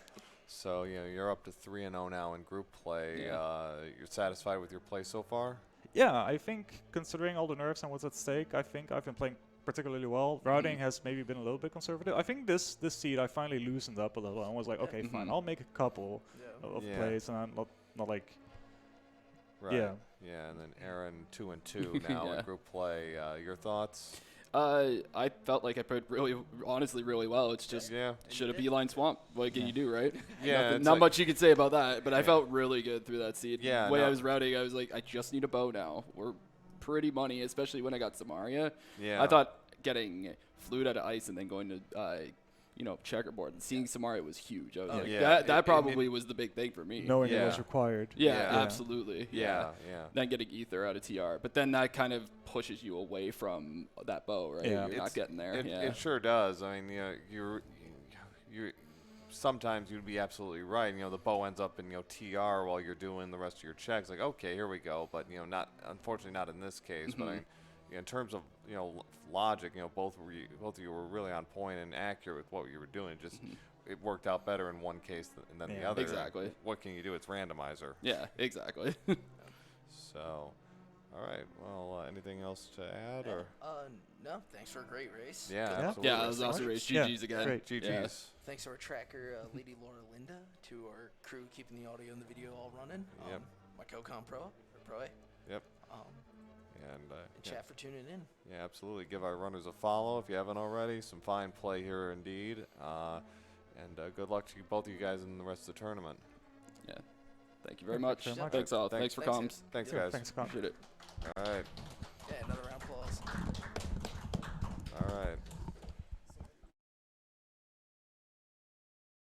So you're up to 3-0 now in group play. You're satisfied with your play so far? Yeah, I think considering all the nerves and what's at stake, I think I've been playing particularly well. Routing has maybe been a little bit conservative. I think this seed I finally loosened up a little and was like, okay, fine, I'll make a couple of plays, and I'm not Right. Yeah, and then Aaron 2-2 now in group play. Your thoughts? I felt like I played honestly really well. It's just should have beeline Swamp. What can you do, right? Yeah, not much you could say about that. But I felt really good through that seed. Yeah, the way I was routing, I was like, I just need a bow now. We're pretty money, especially when I got Samaria. Yeah. I thought getting Flute out of Ice and then going to checkerboard and seeing Samaria was huge. I was that probably was the big thing for me. Knowing it was required. Yeah, absolutely. Yeah. Then getting Ether out of TR. But then that kind of pushes you away from that bow, right? Yeah. You're not getting there. It sure does. I mean, you're sometimes you'd be absolutely right. The bow ends up in TR while you're doing the rest of your checks. Like, okay, here we go. But unfortunately not in this case. But in terms of logic, both of you were really on point and accurate with what you were doing. Just it worked out better in one case than the other. Exactly. What can you do? It's randomizer. Yeah, exactly. So, all right. Well, anything else to add or? No. Thanks for a great race. Yeah, Yeah. absolutely. Yeah, it was awesome race. GG's again. Great. GG's. Yeah. Thanks to our tracker, Lady Laura Linda, to our crew keeping the audio and the video all running. Yep. My co-com pro. Yep. And chat for tuning in. Yeah, absolutely. Give our runners a follow if you haven't already. Some fine play here indeed. And good luck to both of you guys in the rest of the tournament. Yeah. Thank you very much. Thank you very much. Thanks all. Thanks. Thanks for comms. Thanks, Yeah, guys. thanks, Con. Appreciate it. All right. Yeah, another round.